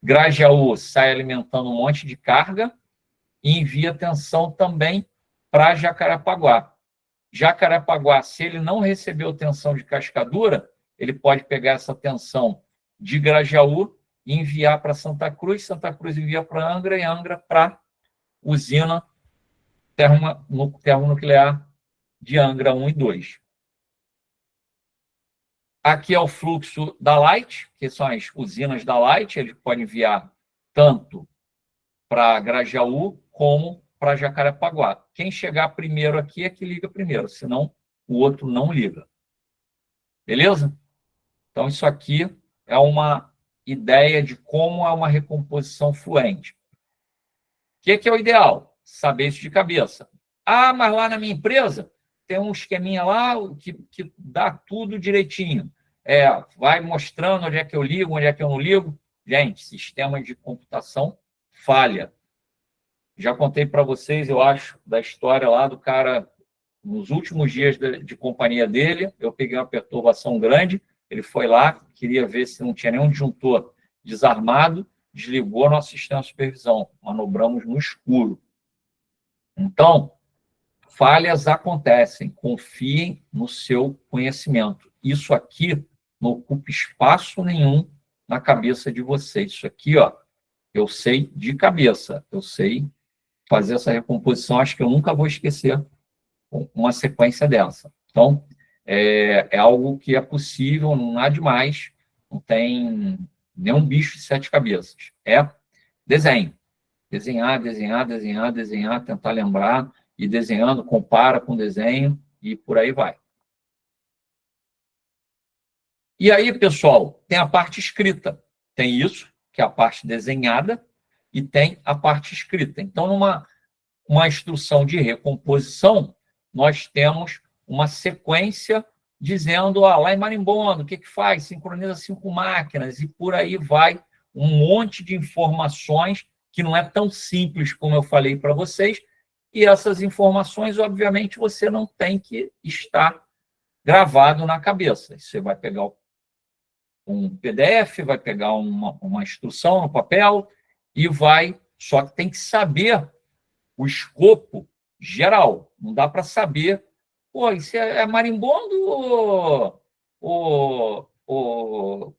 Grajaú sai alimentando um monte de carga e envia atenção também para Jacarepaguá. Jacarepaguá, se ele não recebeu tensão de Cascadura, ele pode pegar essa tensão de Grajaú e enviar para Santa Cruz envia para Angra, e Angra para usina termonuclear de Angra 1 e 2. Aqui é o fluxo da Light, que são as usinas da Light, ele pode enviar tanto para Grajaú como para Jacarepaguá. Quem chegar primeiro aqui é que liga primeiro, senão o outro não liga. Beleza? Então, isso aqui é uma ideia de como é uma recomposição fluente. O que é o ideal? Saber isso de cabeça. Ah, mas lá na minha empresa tem um esqueminha lá que dá tudo direitinho. Vai mostrando onde é que eu ligo, onde é que eu não ligo. Gente, sistema de computação falha. Já contei para vocês, eu acho, da história lá do cara, nos últimos dias de companhia dele, eu peguei uma perturbação grande, ele foi lá, queria ver se não tinha nenhum disjuntor desarmado, desligou nosso sistema de supervisão, manobramos no escuro. Então, falhas acontecem, confiem no seu conhecimento. Isso aqui não ocupa espaço nenhum na cabeça de vocês. Isso aqui, ó, eu sei de cabeça, eu sei fazer essa recomposição, acho que eu nunca vou esquecer uma sequência dessa. Então, é algo que é possível, não há demais, não tem nenhum bicho de 7 cabeças. É desenho. Desenhar, tentar lembrar, e desenhando, compara com desenho, e por aí vai. E aí, pessoal, tem a parte escrita. Tem isso, que é a parte desenhada, e tem a parte escrita. Então, numa instrução de recomposição, nós temos uma sequência dizendo, lá em marimbondo, o que faz? Sincroniza 5 máquinas, e por aí vai um monte de informações que não é tão simples como eu falei para vocês, e essas informações, obviamente, você não tem que estar gravado na cabeça. Você vai pegar um PDF, vai pegar uma instrução no papel, e vai... Só que tem que saber o escopo geral. Não dá para saber, isso é marimbondo ou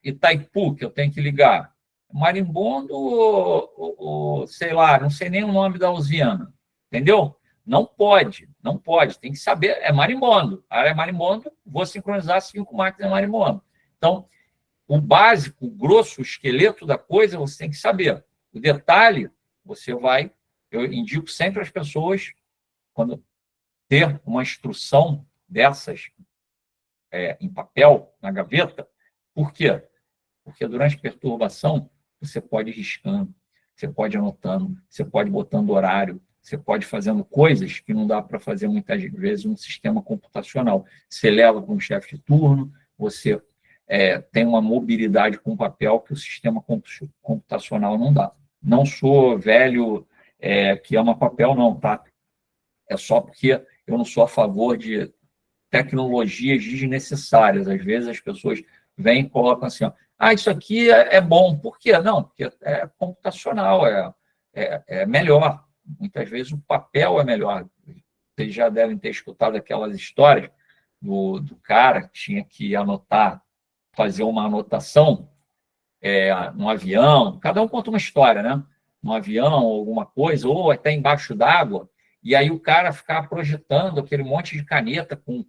Itaipu que eu tenho que ligar? Marimbondo ou sei lá, não sei nem o nome da usina. Entendeu? Não pode. Tem que saber, é marimbondo. A área é marimbondo, vou sincronizar 5 máquinas marimbondo. Então, o básico, o grosso, o esqueleto da coisa, você tem que saber. O detalhe, eu indico sempre às pessoas, quando ter uma instrução dessas em papel, na gaveta. Por quê? Porque durante a perturbação, você pode ir riscando, você pode ir anotando, você pode ir botando horário, você pode ir fazendo coisas que não dá para fazer muitas vezes no sistema computacional. Você leva para um chefe de turno, você tem uma mobilidade com papel que o sistema computacional não dá. Não sou velho que ama papel, não, tá? É só porque eu não sou a favor de tecnologias desnecessárias. Às vezes as pessoas vêm e colocam assim, isso aqui é bom. Por quê? Não, porque é computacional, é melhor. Muitas vezes o papel é melhor. Vocês já devem ter escutado aquelas histórias do cara que tinha que anotar, fazer uma anotação num avião. Cada um conta uma história, né? Num avião, alguma coisa, ou até embaixo d'água. e aí o cara ficava projetando aquele monte de caneta com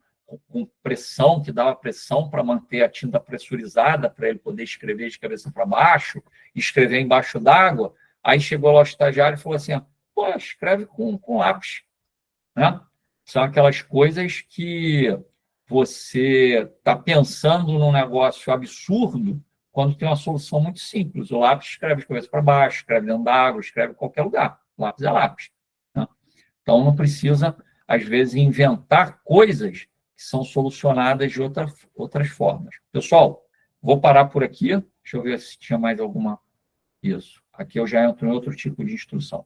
pressão, que dava pressão para manter a tinta pressurizada, para ele poder escrever de cabeça para baixo, escrever embaixo d'água. Aí chegou lá o estagiário e falou assim, pô, escreve com lápis, né? São aquelas coisas que você está pensando num negócio absurdo quando tem uma solução muito simples. O lápis escreve de cabeça para baixo, escreve dentro d'água, escreve em qualquer lugar. Lápis é lápis, né? Então, não precisa, às vezes, inventar coisas que são solucionadas de outras formas. Pessoal, vou parar por aqui. Deixa eu ver se tinha mais alguma... Isso. Aqui eu já entro em outro tipo de instrução.